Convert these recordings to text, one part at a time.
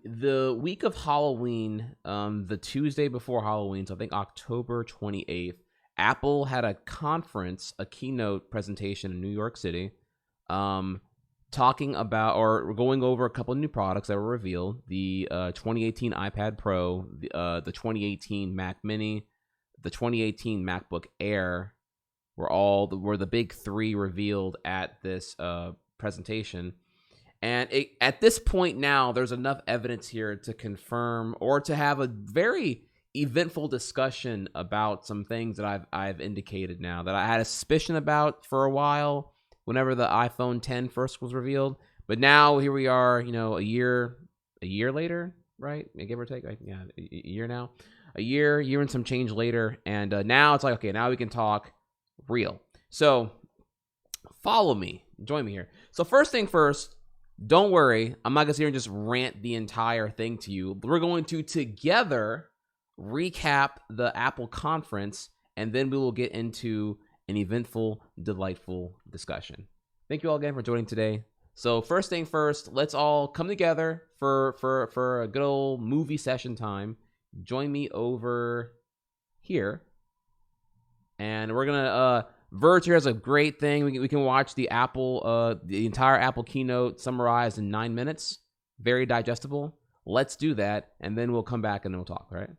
The week of Halloween, the Tuesday before Halloween, so I think October 28th, Apple had a conference, a keynote presentation in New York City, talking about or going over a couple of new products that were revealed: the 2018 iPad Pro, the 2018 Mac Mini, the 2018 MacBook Air were the big three revealed at this presentation. And at this point now, there's enough evidence here to confirm or to have a very eventful discussion about some things that I've indicated now that I had a suspicion about for a while whenever the iPhone 10 first was revealed. But now here we are, a year later, right? Give or take, right? Yeah, a year now. A year and some change later. And now it's like, okay, now we can talk real. So follow me. Join me here. So first thing first, don't worry. I'm not going to sit here and just rant the entire thing to you. We're going to together recap the Apple conference, and then we will get into an eventful, delightful discussion. Thank you all again for joining today. So first thing first, let's all come together for a good old movie session time. Join me over here. And we're going to... Verge here has a great thing. We can watch the entire Apple keynote summarized in 9 minutes. Very digestible. Let's do that, and then we'll come back and then we'll talk, all right?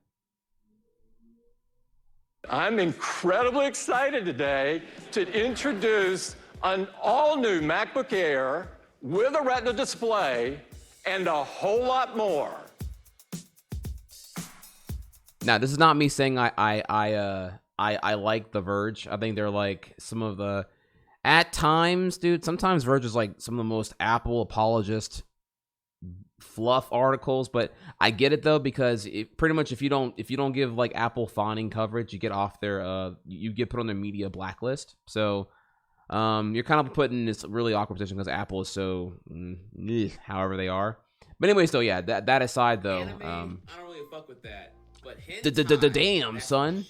I'm incredibly excited today to introduce an all-new MacBook Air with a Retina display and a whole lot more. Now, this is not me saying I like The Verge. I think they're like some of the... At times, dude, sometimes Verge is like some of the most Apple apologist fluff articles, but I get it though, because pretty much if you don't give like Apple fawning coverage, you get off their you get put on their media blacklist. So you're kind of put in this really awkward position because Apple is so however they are. But anyway, so yeah, that aside though, I don't really fuck with that. But damn, son.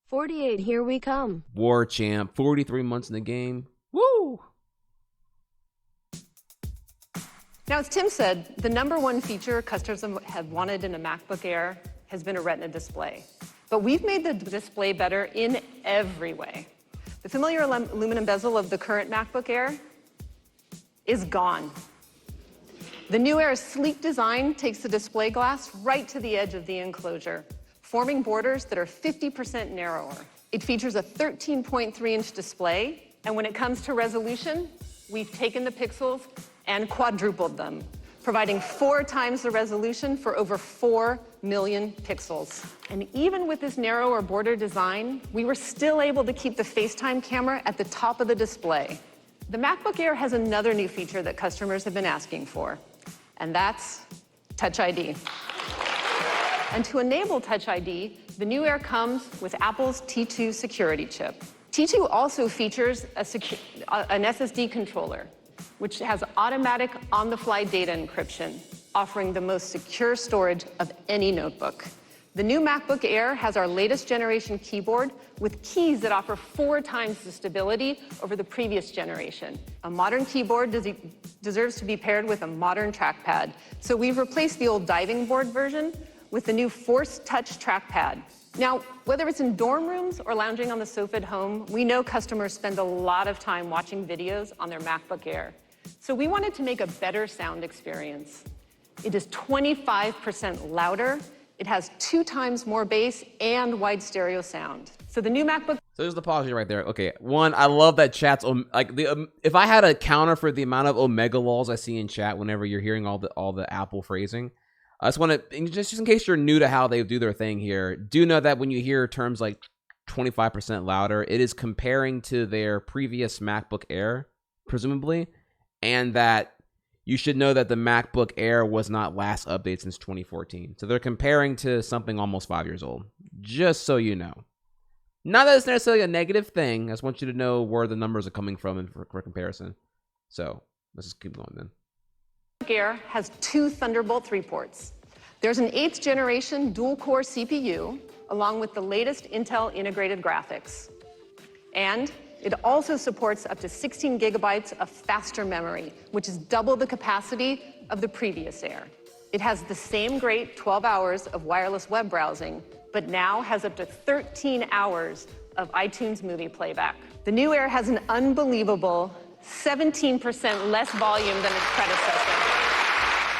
48, here we come. War champ, 43 months in the game. Woo! Now, as Tim said, the #1 feature customers have wanted in a MacBook Air has been a Retina display. But we've made the display better in every way. The familiar aluminum bezel of the current MacBook Air is gone. The new Air's sleek design takes the display glass right to the edge of the enclosure, forming borders that are 50% narrower. It features a 13.3-inch display, and when it comes to resolution, we've taken the pixels and quadrupled them, providing 4 times the resolution for over 4 million pixels. And even with this narrower border design, we were still able to keep the FaceTime camera at the top of the display. The MacBook Air has another new feature that customers have been asking for, and that's Touch ID. And to enable Touch ID, the new Air comes with Apple's T2 security chip. T2 also features an SSD controller, which has automatic on-the-fly data encryption, offering the most secure storage of any notebook. The new MacBook Air has our latest generation keyboard with keys that offer 4 times the stability over the previous generation. A modern keyboard deserves to be paired with a modern trackpad. So we've replaced the old diving board version with the new Force Touch trackpad. Now, whether it's in dorm rooms or lounging on the sofa at home, we know customers spend a lot of time watching videos on their MacBook Air. So we wanted to make a better sound experience. It is 25% louder, it has 2 times more bass and wide stereo sound. So the new MacBook... So there's the pause right there. Okay, one, I love that chat's like the if I had a counter for the amount of omega laws I see in chat whenever you're hearing all the Apple phrasing, I just want to, just in case you're new to how they do their thing here, do know that when you hear terms like 25% louder, it is comparing to their previous MacBook Air, presumably, and that you should know that the MacBook Air was not last updated since 2014. So they're comparing to something almost 5 years old, just so you know. Not that it's necessarily a negative thing. I just want you to know where the numbers are coming from and for comparison. So let's just keep going then. Air has 2 Thunderbolt 3 ports. There's an 8th generation dual-core CPU, along with the latest Intel integrated graphics. And it also supports up to 16 gigabytes of faster memory, which is double the capacity of the previous Air. It has the same great 12 hours of wireless web browsing, but now has up to 13 hours of iTunes movie playback. The new Air has an unbelievable 17% less volume than its predecessor.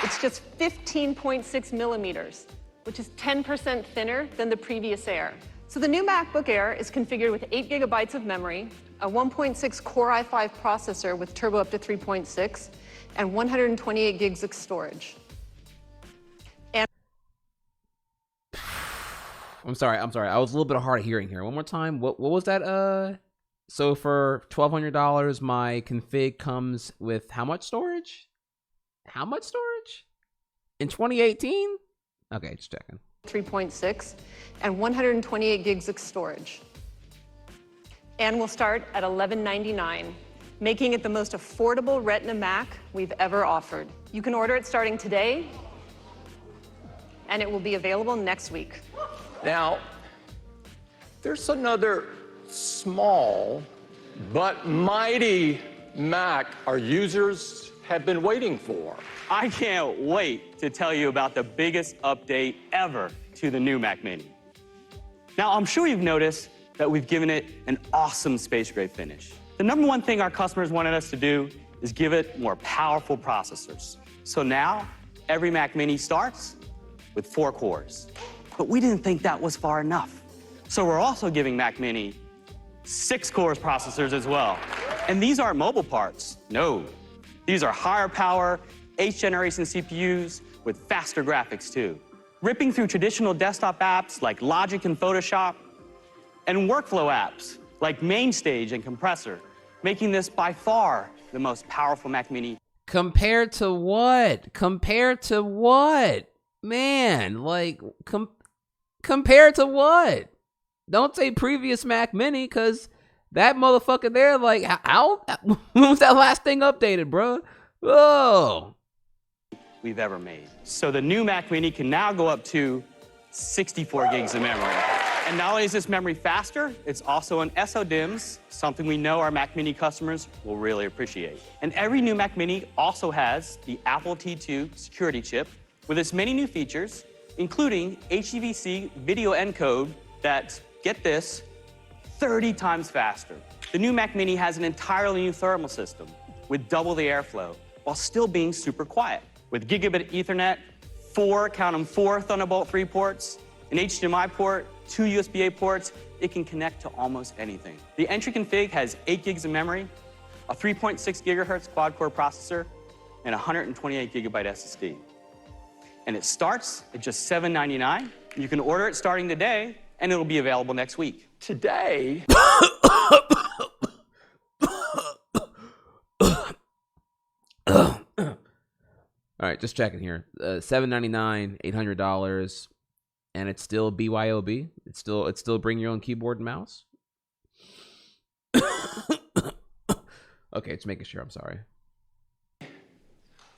It's just 15.6 millimeters, which is 10% thinner than the previous Air. So the new MacBook Air is configured with 8 gigabytes of memory, a 1.6 Core i5 processor with turbo up to 3.6, and 128 gigs of storage. I'm sorry. I was a little bit hard of hearing here. One more time. What was that? So for $1,200, my config comes with how much storage? How much storage? In 2018? Okay, just checking. 3.6 and 128 gigs of storage. And will start at $11.99, making it the most affordable Retina Mac we've ever offered. You can order it starting today, and it will be available next week. Now, there's another small but mighty Mac our users have been waiting for. I can't wait to tell you about the biggest update ever to the new Mac Mini. Now, I'm sure you've noticed that we've given it an awesome space gray finish. The number one thing our customers wanted us to do is give it more powerful processors. So now, every Mac Mini starts with 4 cores. But we didn't think that was far enough. So we're also giving Mac Mini 6 cores processors as well. And these aren't mobile parts, no. These are higher power, 8th generation CPUs with faster graphics too. Ripping through traditional desktop apps like Logic and Photoshop, and workflow apps like MainStage and Compressor, making this by far the most powerful Mac Mini. Compared to what? Compared to what? Man, like, compared to what? Don't say previous Mac Mini, because that motherfucker there, like, how? When was that last thing updated, bro? Oh. We've ever made. So the new Mac Mini can now go up to 64 gigs of memory. And not only is this memory faster, it's also an SODIMMs, something we know our Mac Mini customers will really appreciate. And every new Mac Mini also has the Apple T2 security chip with its many new features, including HEVC video encode that, get this, 30 times faster. The new Mac Mini has an entirely new thermal system with double the airflow while still being super quiet. With gigabit Ethernet, 4 Thunderbolt 3 ports, an HDMI port, 2 USB-A ports, it can connect to almost anything. The entry config has 8 gigs of memory, a 3.6 gigahertz quad-core processor, and 128 gigabyte SSD. And it starts at just $7.99. You can order it starting today, and it'll be available next week. Today, All right, just checking here. $7.99, $800, and it's still BYOB. It's still bring your own keyboard and mouse. Okay, just making sure. I'm sorry.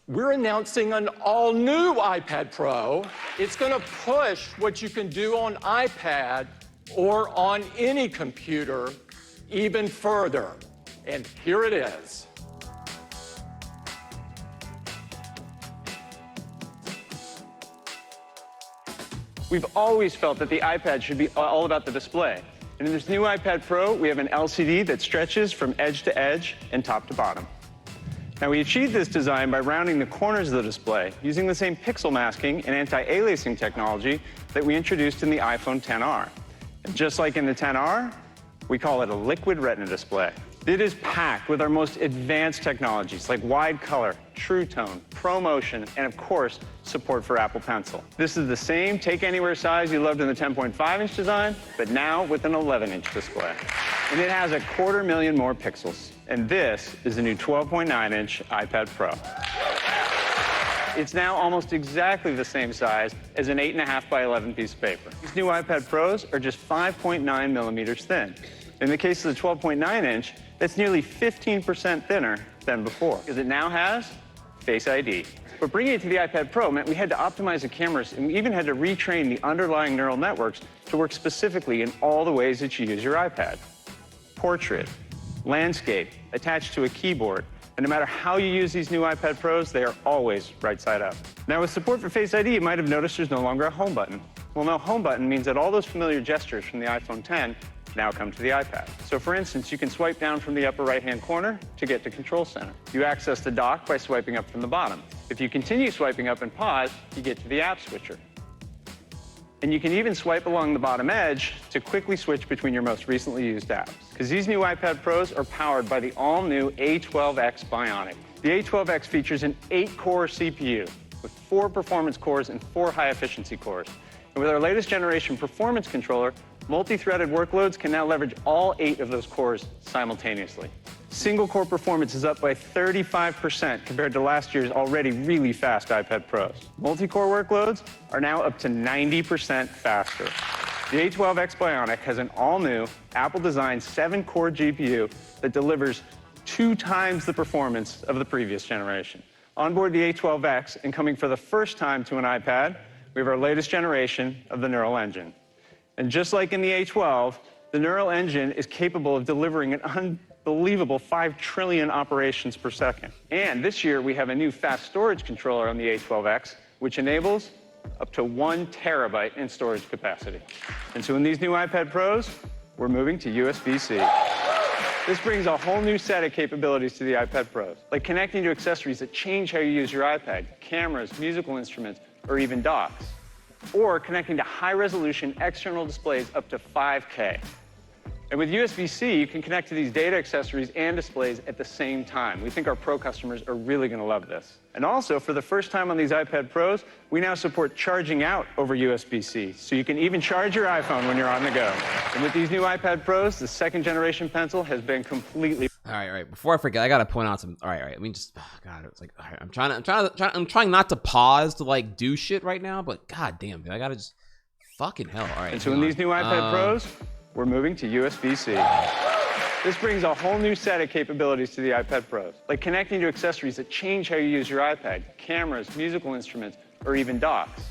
we're announcing an all-new iPad Pro. It's going to push what you can do on iPad or on any computer even further. And here it is. We've always felt that the iPad should be all about the display. And in this new iPad Pro, we have an LCD that stretches from edge to edge and top to bottom. Now, we achieved this design by rounding the corners of the display using the same pixel masking and anti-aliasing technology that we introduced in the iPhone XR. And just like in the XR, we call it a liquid retina display. It is packed with our most advanced technologies like wide color, True Tone, ProMotion, and of course, support for Apple Pencil. This is the same take anywhere size you loved in the 10.5-inch design, but now with an 11-inch display. And it has 250,000 more pixels. And this is the new 12.9-inch iPad Pro. It's now almost exactly the same size as an 8.5 by 11 piece of paper. These new iPad Pros are just 5.9 millimeters thin. In the case of the 12.9-inch, that's nearly 15% thinner than before, because it now has Face ID. But bringing it to the iPad Pro meant we had to optimize the cameras, and we even had to retrain the underlying neural networks to work specifically in all the ways that you use your iPad. Portrait, landscape, attached to a keyboard, And no matter how you use these new iPad Pros, they are always right side up. Now with support for Face ID, you might have noticed there's no longer a home button. Well, no home button means that all those familiar gestures from the iPhone X now come to the iPad. So for instance, you can swipe down from the upper right-hand corner to get to Control Center. You access the dock by swiping up from the bottom. If you continue swiping up and pause, you get to the app switcher. And you can even swipe along the bottom edge to quickly switch between your most recently used apps. Because these new iPad Pros are powered by the all-new A12X Bionic. The A12X features an 8-core CPU with 4 performance cores and 4 high-efficiency cores. And with our latest generation performance controller, multi-threaded workloads can now leverage all 8 of those cores simultaneously. Single-core performance is up by 35% compared to last year's already really fast iPad Pros. Multi-core workloads are now up to 90% faster. The A12X Bionic has an all-new, Apple-designed 7-core GPU that delivers 2 times the performance of the previous generation. Onboard the A12X, and coming for the first time to an iPad, we have our latest generation of the Neural Engine. And just like in the A12, the Neural Engine is capable of delivering an unbelievable 5 trillion operations per second. And this year, we have a new fast storage controller on the A12X, which enables up to 1 terabyte in storage capacity. And so in these new iPad Pros, we're moving to USB-C. This brings a whole new set of capabilities to the iPad Pros, like connecting to accessories that change how you use your iPad, cameras, musical instruments, or even docks. Or connecting to high-resolution external displays up to 5K. And with USB-C, you can connect to these data accessories and displays at the same time. We think our Pro customers are really going to love this. And also, for the first time on these iPad Pros, we now support charging out over USB-C, so you can even charge your iPhone when you're on the go. And with these new iPad Pros, the 2nd-generation pencil has been completely... All right. Before I forget, I gotta point out some. All right. I mean, just God, it's like, all right, I'm trying not to pause to like do shit right now, but god damn, dude, I gotta just fucking hell. All right. And so in these new iPad Pros, we're moving to USB-C. This brings a whole new set of capabilities to the iPad Pros, like connecting to accessories that change how you use your iPad, cameras, musical instruments, or even docks.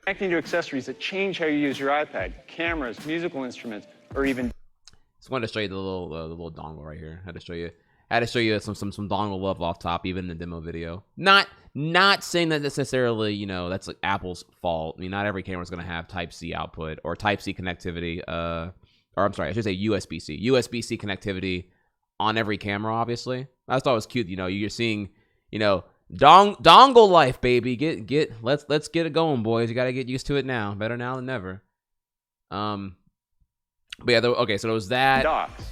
Connecting to accessories that change how you use your iPad, cameras, musical instruments, or even... Just wanted to show you the little dongle right here. Had to show you some dongle love off top, even in the demo video. Not saying that necessarily, you know, that's like Apple's fault. I mean, not every camera is gonna have Type-C output or Type-C connectivity. Or I'm sorry, I should say USB-C. USB-C connectivity on every camera, obviously. I just thought it was cute. You know, you're seeing, you know, dongle life, baby. Let's get it going, boys. You gotta get used to it now. Better now than never. But yeah, okay, so it was that. Docks,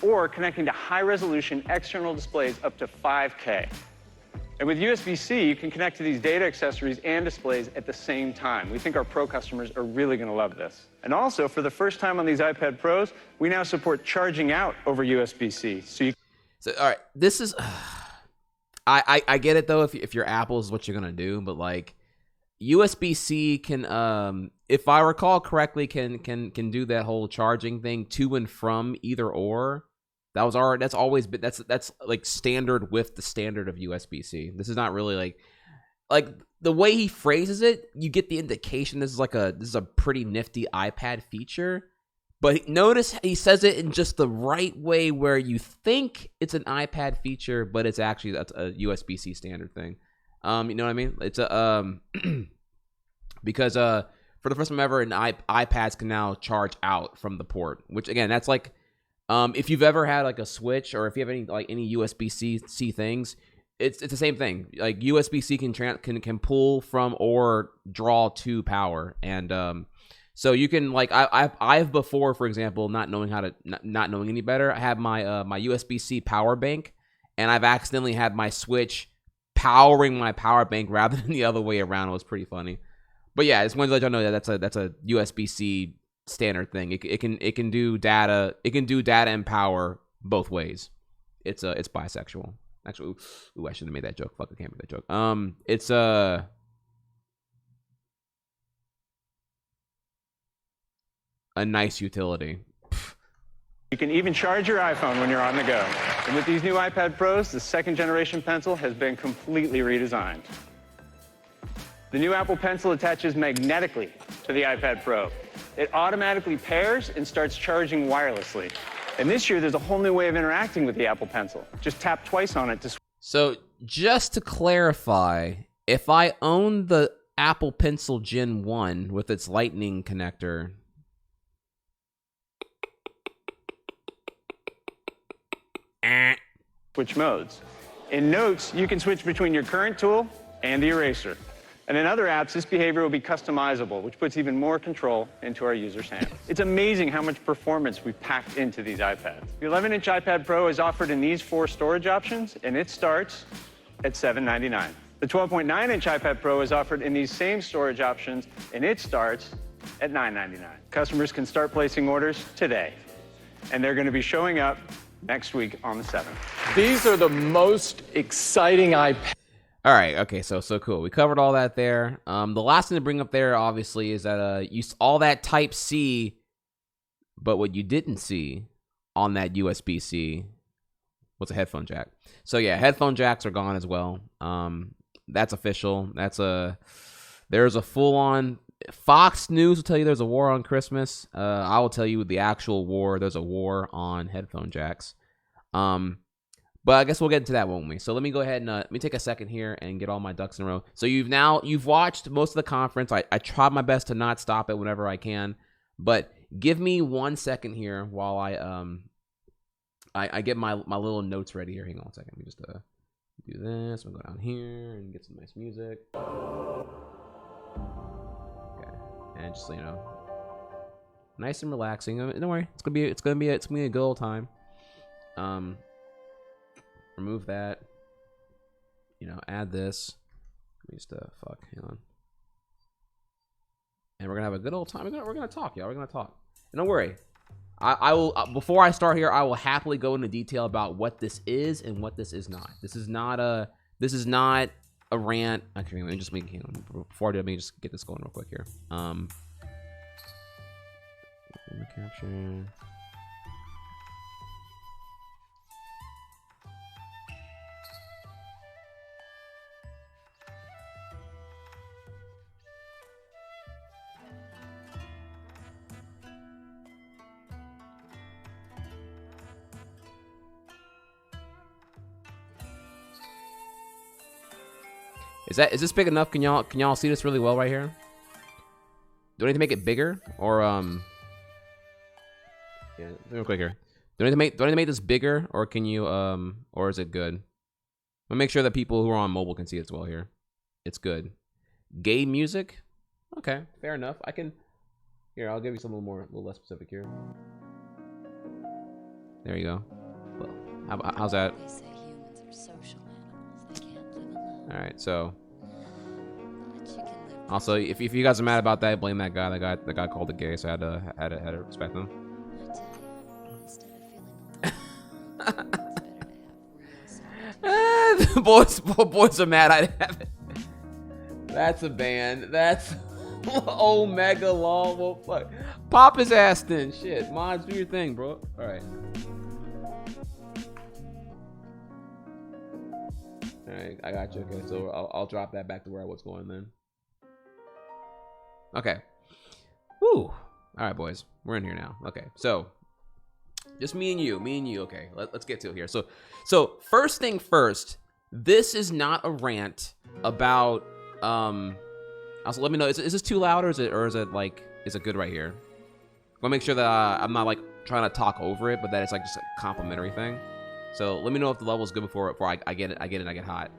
or connecting to high-resolution external displays up to 5K. And with USB-C, you can connect to these data accessories and displays at the same time. We think our Pro customers are really going to love this. And also, for the first time on these iPad Pros, we now support charging out over USB-C. So all right, this is... I get it, though, if you're Apple is what you're going to do, but, like, USB-C can, if I recall correctly, can do that whole charging thing to and from either or. That's always been, that's like standard with the standard of USB-C. This is not really like the way he phrases it, you get the indication this is a pretty nifty iPad feature. But notice he says it in just the right way where you think it's an iPad feature, but it's actually that's a USB-C standard thing. You know what I mean? It's a because for the first time ever, iPads can now charge out from the port, which again, that's like if you've ever had like a Switch or if you have any USB-C things, it's the same thing. Like USB-C can pull from or draw to power, and so you can like I've before, for example, not knowing any better, I have my my USB-C power bank, and I've accidentally had my Switch powering my power bank rather than the other way around. It was pretty funny. But yeah, I just wanted to let y'all know that that's a USB-C standard thing. It can do data. It can do data and power both ways. It's bisexual. Actually, ooh, I shouldn't have made that joke. Fuck, I can't make that joke. It's a nice utility. you can even charge your iPhone when you're on the go. And with these new iPad Pros, the 2nd-generation pencil has been completely redesigned. The new Apple Pencil attaches magnetically to the iPad Pro. It automatically pairs and starts charging wirelessly. And this year, there's a whole new way of interacting with the Apple Pencil. Just tap twice on it to So just to clarify, if I own the Apple Pencil Gen 1 with its lightning connector, switch modes. In Notes, you can switch between your current tool and the eraser. And in other apps, this behavior will be customizable, which puts even more control into our users' hands. It's amazing how much performance we've packed into these iPads. The 11-inch iPad Pro is offered in these 4 storage options, and it starts at $799. The 12.9-inch iPad Pro is offered in these same storage options, and it starts at $999. Customers can start placing orders today, and they're going to be showing up next week on the 7th. These are the most exciting iPads. all right, okay, so cool. We covered all that there. The last thing to bring up there, obviously, is that all that Type C, but what you didn't see on that USB-C was a headphone jack. So yeah, headphone jacks are gone as well. That's official. There's a full-on Fox News will tell you there's a war on Christmas. I will tell you the actual war. There's a war on headphone jacks. But I guess we'll get into that, won't we? So let me go ahead and let me take a second here and get all my ducks in a row. So you've watched most of the conference. I tried my best to not stop it whenever I can, but give me 1 second here while I get my little notes ready here. Hang on a second. Let me just do this. We'll go down here and get some nice music. Okay, and just so you know, nice and relaxing. Don't worry, it's gonna be a good old time. Remove that. Add this. Let me just hang on. And we're gonna have a good old time. We're gonna talk, y'all. We're gonna talk. And don't worry, I will before I start here, I will happily go into detail about what this is and what this is not. This is not a rant. Actually, let me just before I do, let me just get this going real quick here. Capture. Is this big enough? Can y'all see this really well right here? Do I need to make it bigger or yeah, real quick here. Do I need to make this bigger or can you or is it good? I'll make sure that people who are on mobile can see it as well here. It's good. Gay music? Okay, fair enough. Here, I'll give you something a little less specific here. There you go. Well, how's that? They say humans are social animals. They can't live alone. All right, so But you can live also, if you guys are mad about that, blame that guy. That guy called it gay, so I had to respect him. I tell you, instead of feeling alone, it's better to have real solitude. boys are mad. I have it. That's a band. That's Omega Long. Well, fuck. Pop his ass then. Shit, mods, do your thing, bro. All right. All right, I got you. Okay, so I'll drop that back to where I was going then. Okay. Woo. All right, boys, we're in here now. Okay, so just me and you. Okay, let's get to it here. So first thing first. This is not a rant about also let me know, is this too loud or is it good right here? I want to make sure that I'm not like trying to talk over it, but that it's like just a complimentary thing. So let me know if the level is good before I get hot.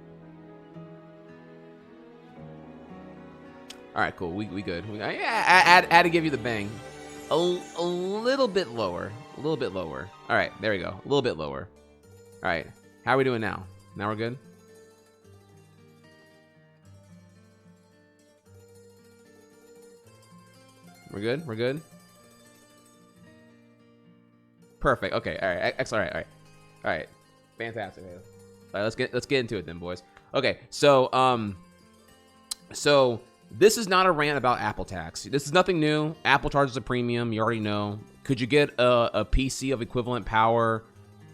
All right, cool. We good. I had to give you the bang. A little bit lower. All right, there we go. A little bit lower. All right, how are we doing now? Now we're good? We're good? Perfect. Okay, all right. Excellent. All right. Fantastic. All right, let's get into it then, boys. Okay, so this is not a rant about Apple tax. This is nothing new. Apple charges a premium, you already know. Could you get a PC of equivalent power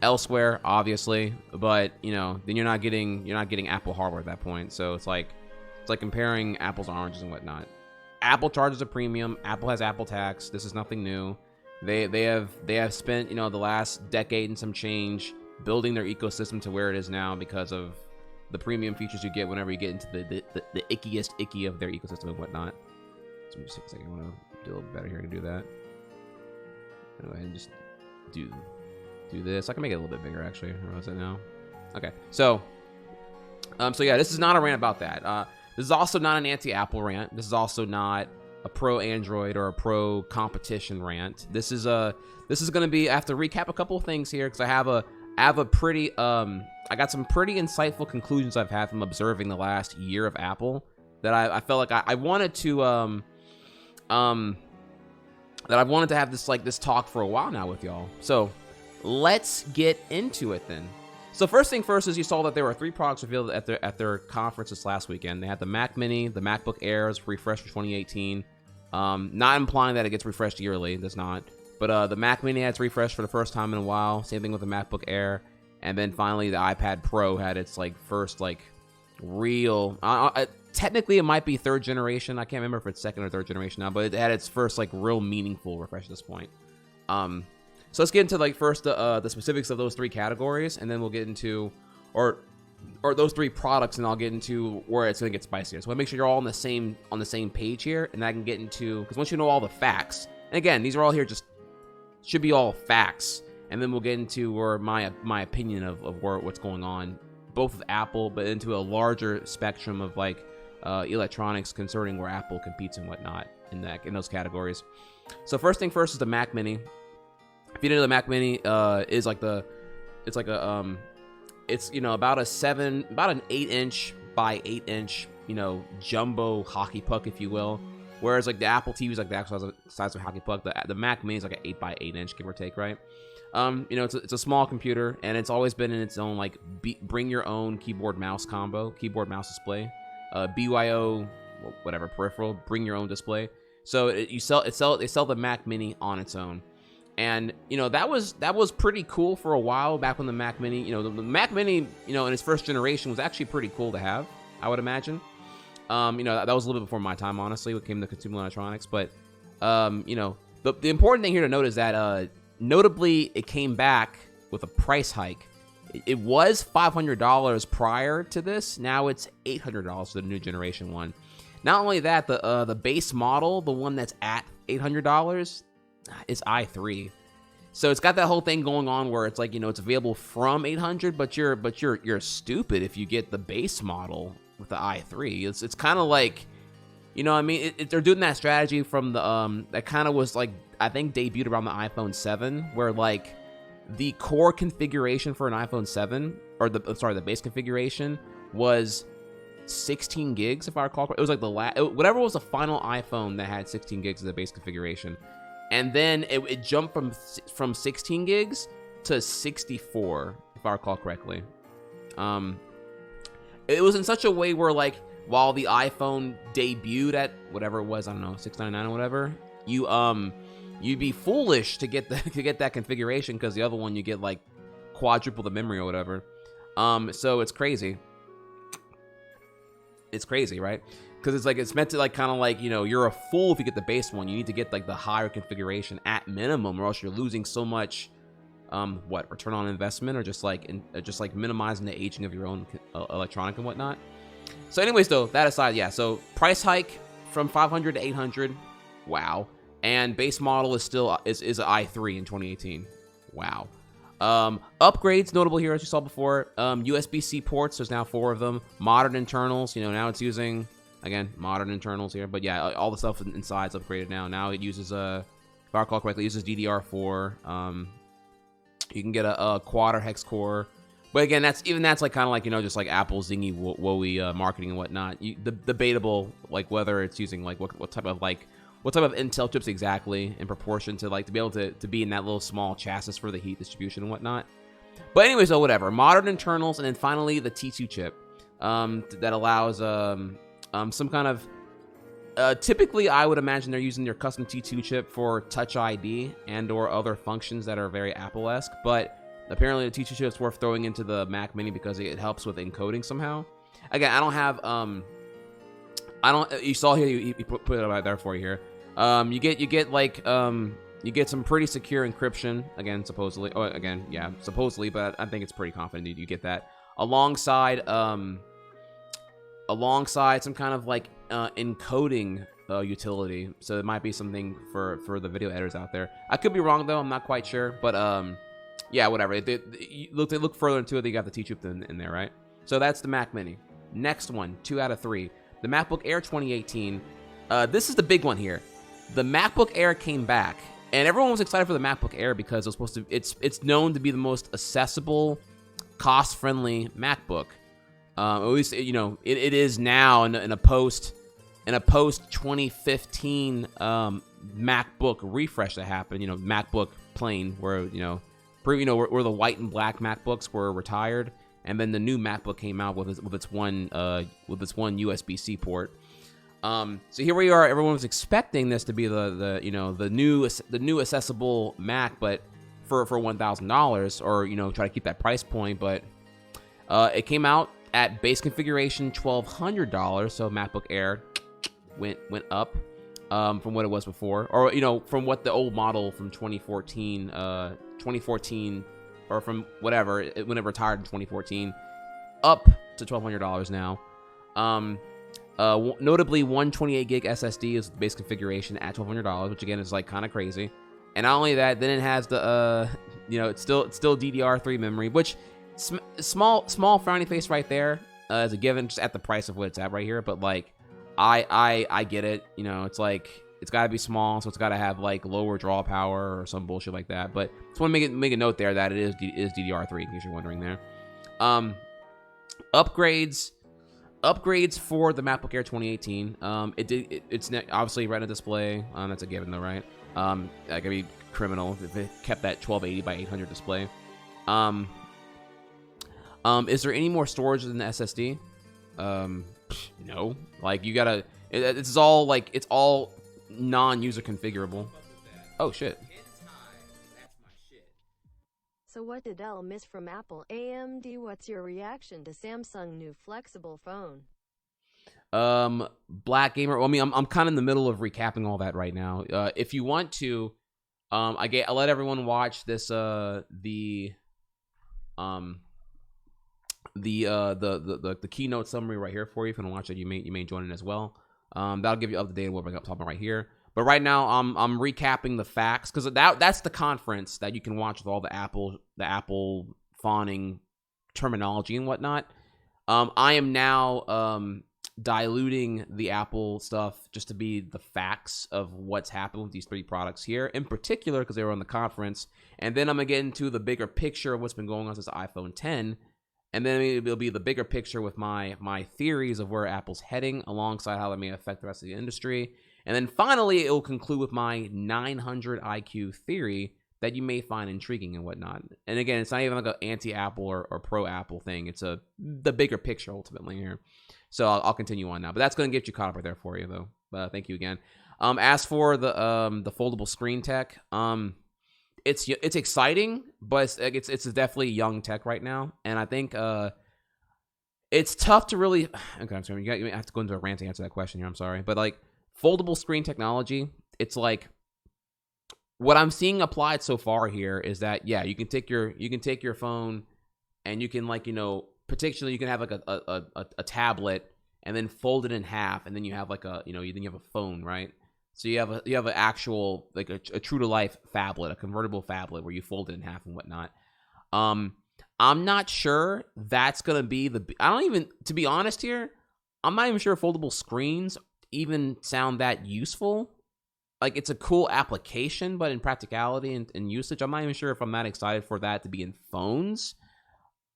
elsewhere? Obviously, but then you're not getting Apple hardware at that point. So it's like comparing apples and oranges and whatnot. Apple charges a premium. Apple has Apple tax. This is nothing new. They have spent, you know, the last decade and some change building their ecosystem to where it is now because of the premium features you get whenever you get into the ickiest icky of their ecosystem and whatnot. So let me just take a second. I want to do a little better here to do that. Go ahead and just do this. I can make it a little bit bigger actually. Or is it now? Okay. So yeah, this is not a rant about that. This is also not an anti-Apple rant. This is also not a pro Android or a pro competition rant. This is going to be, I have to recap a couple of things here because I have a pretty I got some pretty insightful conclusions I've had from observing the last year of Apple that I felt like I wanted to that I wanted to have this talk for a while now with y'all. So let's get into it then. So first thing first is you saw that there were 3 products revealed at their conference this last weekend. They had the Mac Mini, the MacBook Airs refreshed for 2018. Not implying that it gets refreshed yearly, it does not. But the Mac Mini had its refreshed for the first time in a while. Same thing with the MacBook Air. And then finally the iPad Pro had its first real technically it might be 3rd generation. I can't remember if it's 2nd or 3rd generation now, but it had its first real meaningful refresh at this point. So let's get into first the specifics of those 3 categories, and then we'll get into or those 3 products, and I'll get into where it's gonna get spicier. So I want to make sure you're all on the same page here, and I can get into, because once you know all the facts, and again, these are all here just should be all facts, and then we'll get into where my opinion of what's going on, both with Apple, but into a larger spectrum of electronics concerning where Apple competes and whatnot in those categories. So first thing first is the Mac Mini. If you know, the Mac Mini is it's about an 8-inch by 8-inch, jumbo hockey puck, if you will. Whereas the Apple TV is the actual size of a hockey puck. The Mac Mini is an 8 by 8-inch, give or take, right? It's a small computer, and it's always been in its own bring your own keyboard mouse combo, keyboard mouse display, BYO whatever peripheral, bring your own display. So they sell the Mac Mini on its own. And that was pretty cool for a while back when the Mac Mini, the Mac Mini, in its first generation was actually pretty cool to have, I would imagine. That was a little bit before my time, honestly, when it came to consumer electronics. But the important thing here to note is that notably it came back with a price hike. It was $500 prior to this. Now it's $800 for the new generation one. Not only that, the base model, the one that's at $800, is i3. So it's got that whole thing going on where it's it's available from 800, but you're stupid if you get the base model with the i3. It's kind of they're doing that strategy from the that kind of was I think debuted around the iPhone 7, where the core configuration for an iPhone 7 or the base configuration was 16 gigs, if I recall. It was whatever was the final iPhone that had 16 gigs as the base configuration. And then it jumped from 16 gigs to 64, if I recall correctly. It was in such a way where while the iPhone debuted at whatever it was, I don't know, $699 or whatever, you'd be foolish to get that configuration, because the other one you get quadruple the memory or whatever. So it's crazy. It's crazy, right? Because it's meant to you're a fool if you get the base one. You need to get the higher configuration at minimum, or else you're losing so much return on investment, or just minimizing the aging of your own electronic and whatnot. So anyways, though, that aside, yeah, so price hike from 500 to 800. Wow. And base model is still is an i3 in 2018. Wow. Upgrades notable here, as you saw before. USB-C ports, there's now 4 of them. Modern internals, now it's using, again, modern internals here. But yeah, all the stuff inside's upgraded now. Now it uses, if I recall correctly, it uses DDR4. You can get a quad or hex core. But again, that's kind of just Apple zingy woey marketing and whatnot. Debatable whether it's using what type of Intel chips exactly in proportion to to be able to be in that little small chassis for the heat distribution and whatnot. But anyways, whatever. Modern internals, and then finally the T2 chip that allows some kind of typically I would imagine they're using their custom T2 chip for Touch ID and or other functions that are very Apple-esque, but apparently the T2 chip is worth throwing into the Mac Mini because it helps with encoding somehow. Again, I don't have you saw here, you put it right there for you here. You get You get some pretty secure encryption, again, supposedly. Oh, again, yeah, supposedly, but I think it's pretty confident you get that. Alongside some kind of like encoding utility. So it might be something for the video editors out there. I could be wrong though, I'm not quite sure, but yeah, whatever. They look further into it, they got the T-chip in there, right? So that's the Mac Mini. Next one, 2 out of 3. The MacBook Air 2018. This is the big one here. The MacBook Air came back, and everyone was excited for the MacBook Air because it was supposed to. It's known to be the most accessible, cost-friendly MacBook. At least it is now in a post 2015 MacBook refresh that happened. MacBook plain where where the white and black MacBooks were retired, and then the new MacBook came out with its one USB-C port. So here we are. Everyone was expecting this to be the new accessible Mac, but for $1,000, or try to keep that price point. But it came out at base configuration $1,200. So MacBook Air went up from what it was before, or from what the old model from 2014, or from whatever when it retired in 2014, up to $1,200 now. Notably, 128 gig SSD is the base configuration at $1,200, which again is like kind of crazy. And not only that, then it has the it's still DDR3 memory, which small frowny face right there as a given, just at the price of what it's at right here. But like, I get it. It's like it's got to be small, so it's got to have like lower draw power or some bullshit like that. But just want to make a note there that it is DDR3 in case you're wondering there. Upgrades for the MacBook Air 2018. It's obviously Retina display. That's a given though, right? That could be criminal if it kept that 1280 by 800 display. Is there any more storage than the SSD? No. Like you gotta. It's all non-user configurable. Oh shit. So what did Elle miss from Apple? AMD, what's your reaction to Samsung new flexible phone? Black Gamer. Well, I mean, I'm kind of in the middle of recapping all that right now. If you want to, I'll let everyone watch this. The keynote summary right here for you. If you want to watch it, you may join it as well. That'll give you up to date on what we're talking about right here. But right now, I'm recapping the facts because that's the conference that you can watch with all the Apple fawning terminology and whatnot. I am now diluting the Apple stuff just to be the facts of what's happened with these 3 products here, in particular because they were on the conference. And then I'm gonna get into the bigger picture of what's been going on since the iPhone 10. And then it'll be the bigger picture with my theories of where Apple's heading, alongside how that may affect the rest of the industry. And then finally, it will conclude with my 900 IQ theory that you may find intriguing and whatnot. And again, it's not even like an anti-Apple or pro-Apple thing. It's the bigger picture ultimately here. So I'll continue on now. But that's going to get you caught up right there for you, though. Thank you again. As for the foldable screen tech, it's exciting, but it's definitely young tech right now. And I think it's tough to really. Okay, I'm sorry. You have to go into a rant to answer that question here. I'm sorry, but like. Foldable screen technology, it's like what I'm seeing applied so far here is that you can take your phone and you can particularly you can have like a tablet and then fold it in half, and then you have like then you have a phone, right? So you have an actual like a true to life phablet, a convertible phablet where you fold it in half and whatnot. I'm not sure that's gonna be to be honest here, I'm not even sure foldable screens even sound that useful. Like, it's a cool application, but in practicality and usage, I'm not even sure if I'm that excited for that to be in phones.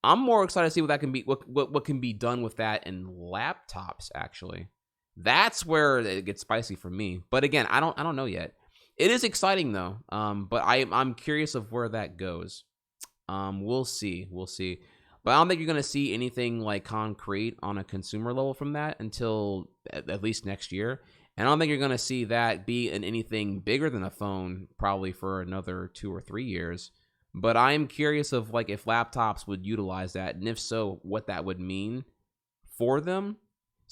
I'm more excited to see what that can be, what can be done with that in laptops. Actually, that's where it gets spicy for me. But again, I don't know yet. It is exciting though. But I'm curious of where that goes. We'll see. But I don't think you're going to see anything like concrete on a consumer level from that until at least next year. And I don't think you're going to see that be in anything bigger than a phone probably for another 2 or 3 years. But I am curious of if laptops would utilize that, and if so, what that would mean for them.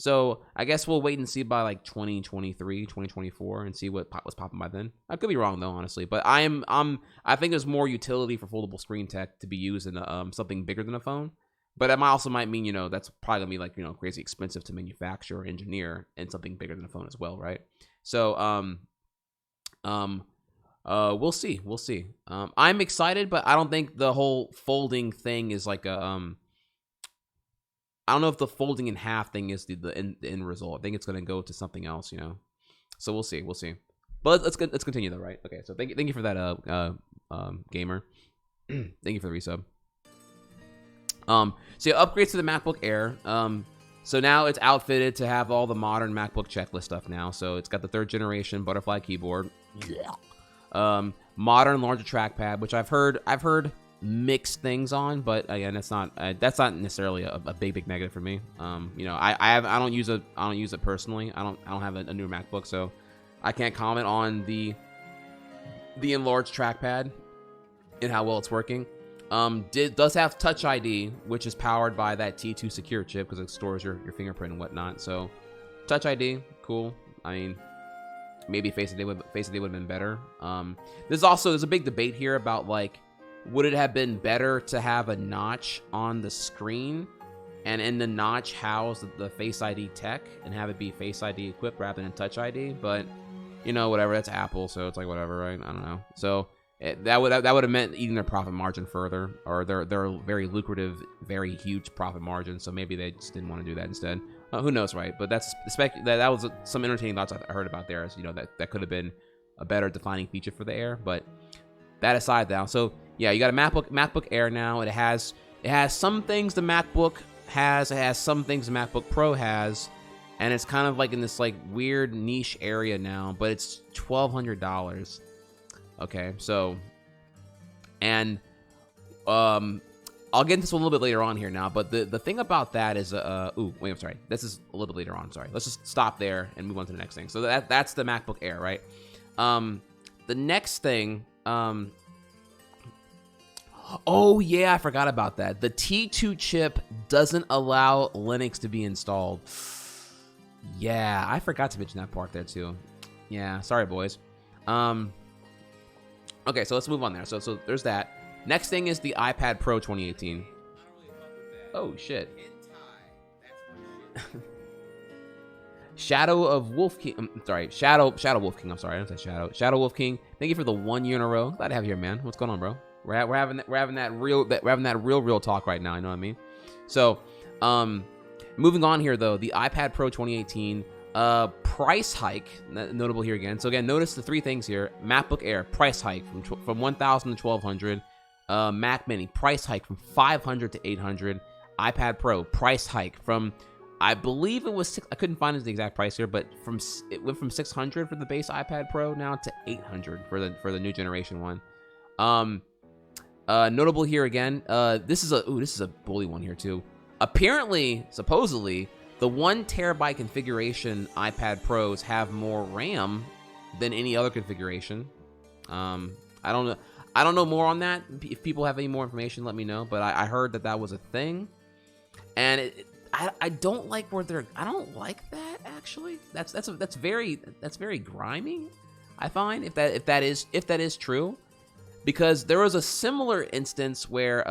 So I guess we'll wait and see by like 2023, 2024 and see what's popping by then. I could be wrong though, honestly, but I think there's more utility for foldable screen tech to be used in something bigger than a phone. But that might mean, you know, that's probably gonna be like, you know, crazy expensive to manufacture or engineer and something bigger than a phone as well, right? So we'll see. I'm excited, but I don't think the whole folding thing is like I don't know if the folding in half thing is the end result. I think it's gonna go to something else, you know. So we'll see. But let's continue though, right? Okay. So thank you for that, gamer. Thank you for the resub. So yeah, upgrades to the MacBook Air. So now it's outfitted to have all the modern MacBook checklist stuff now. So it's got the 3rd generation butterfly keyboard. Yeah. Modern larger trackpad, which I've heard mixed things on, but again, that's not necessarily a big negative for me. You know, I don't use it personally. I don't have a new MacBook, so I can't comment on the enlarged trackpad and how well it's working. Does have Touch ID, which is powered by that T2 secure chip because it stores your fingerprint and whatnot. So Touch ID, cool. I mean, maybe Face ID would have been better. There's a big debate here about like, would it have been better to have a notch on the screen and in the notch house the Face ID tech and have it be Face ID equipped rather than Touch ID? But you know, whatever. That's Apple, so it's like whatever, right? I don't know. So that would have meant eating their profit margin further, or their very lucrative, very huge profit margin. So maybe they just didn't want to do that instead. Who knows, right? But that was some entertaining thoughts I heard about there. As you know, that could have been a better defining feature for the Air. But that aside, now, so yeah, you got a MacBook Air now. It has some things the MacBook has. It has some things the MacBook Pro has, and it's kind of like in this like weird niche area now. But it's $1,200. Okay, so, and I'll get into this a little bit later on here now, but the thing about that is, I'm sorry, this is a little bit later on, sorry. Let's just stop there and move on to the next thing. So that's the MacBook Air, right? The next thing, oh yeah, I forgot about that. The T2 chip doesn't allow Linux to be installed. Yeah, I forgot to mention that part there too. Yeah, sorry boys. Okay, so let's move on there. So there's that. Next thing is the iPad Pro 2018. Oh shit. Shadow Wolf King. Shadow Wolf King. I'm sorry, I don't say Shadow. Shadow Wolf King. Thank you for the 1 year in a row. Glad to have you here, man. What's going on, bro? We're having that real talk right now. You know what I mean? So, moving on here though, the iPad Pro 2018. Price hike notable here again. So again, notice the 3 things here. MacBook Air price hike from 1,000 to 1,200. Mac Mini price hike from 500 to 800. iPad Pro price hike from, I believe it was I couldn't find the exact price here, but it went from 600 for the base iPad Pro now to 800 for the new generation one. Notable here again. This is a bully one here too. Apparently, supposedly, the 1 terabyte configuration iPad Pros have more RAM than any other configuration. I don't know more on that. If people have any more information, let me know. But I heard that was a thing, and I don't like I don't like that actually. That's very grimy. I find if that is true, because there was a similar instance where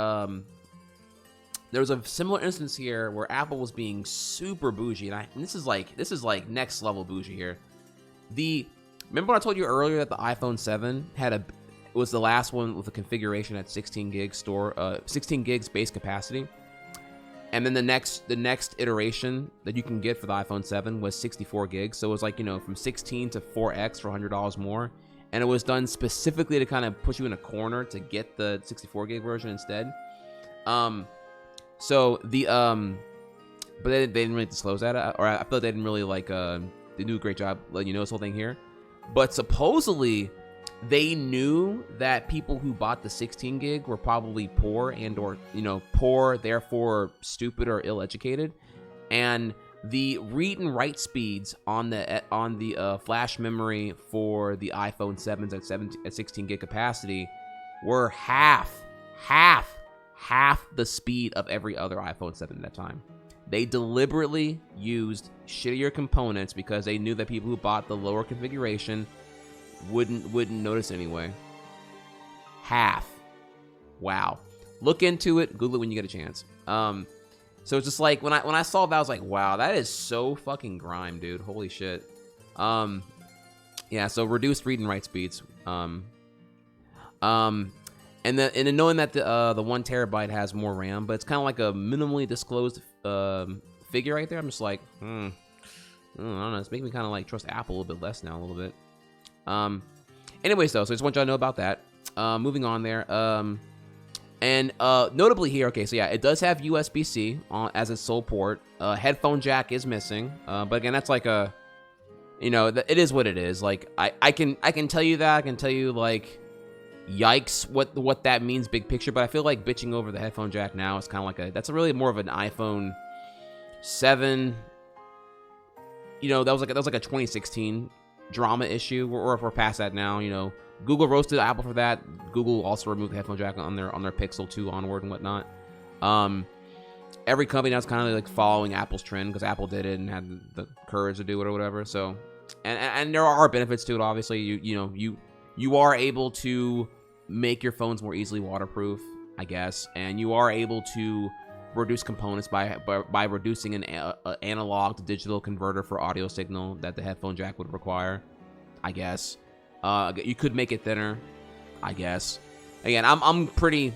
there was a similar instance here where Apple was being super bougie, and this is like next level bougie here. Remember when I told you earlier that the iPhone 7 was the last one with a configuration at 16 gigs base capacity, and then the next iteration that you can get for the iPhone 7 was 64 gigs. So it was like, you know, from 16 to 4x for $100 more, and it was done specifically to kind of push you in a corner to get the 64 gig version instead. So but they didn't really disclose that, or I feel like they didn't really they do a great job letting you know this whole thing here. But supposedly they knew that people who bought the 16 gig were probably poor or poor, therefore stupid or ill-educated, and the read and write speeds on the flash memory for the iPhone 7s at 16 gig capacity were half the speed of every other iPhone 7 at that time. They deliberately used shittier components because they knew that people who bought the lower configuration wouldn't notice anyway. Half. Wow. Look into it. Google it when you get a chance. So it's just like when I saw that, I was like, wow, that is so fucking grime, dude. Holy shit. Yeah. So reduced read and write speeds. And then knowing that the 1 terabyte has more RAM, but it's kind of like a minimally disclosed figure right there. I'm just like, I don't know. It's making me kind of like trust Apple a little bit less now, a little bit. Anyways, though, so I just want y'all to know about that. Moving on there. And notably here, okay, so yeah, it does have USB-C as its sole port. Headphone jack is missing, but again, that's like a, it is what it is. Like I can tell you that. I can tell you like, yikes, what that means big picture. But I feel like bitching over the headphone jack now is kind of like that's really more of an iPhone 7. That was like a 2016 drama issue. We're past that now. Google roasted Apple for that. Google also removed the headphone jack on their Pixel 2 onward and whatnot. Every company now is kind of like following Apple's trend because Apple did it and had the courage to do it or whatever. So, and there are benefits to it. Obviously, you are able to make your phones more easily waterproof, I guess, and you are able to reduce components by reducing an analog to digital converter for audio signal that the headphone jack would require, I guess. You could make it thinner, I guess. Again, I'm pretty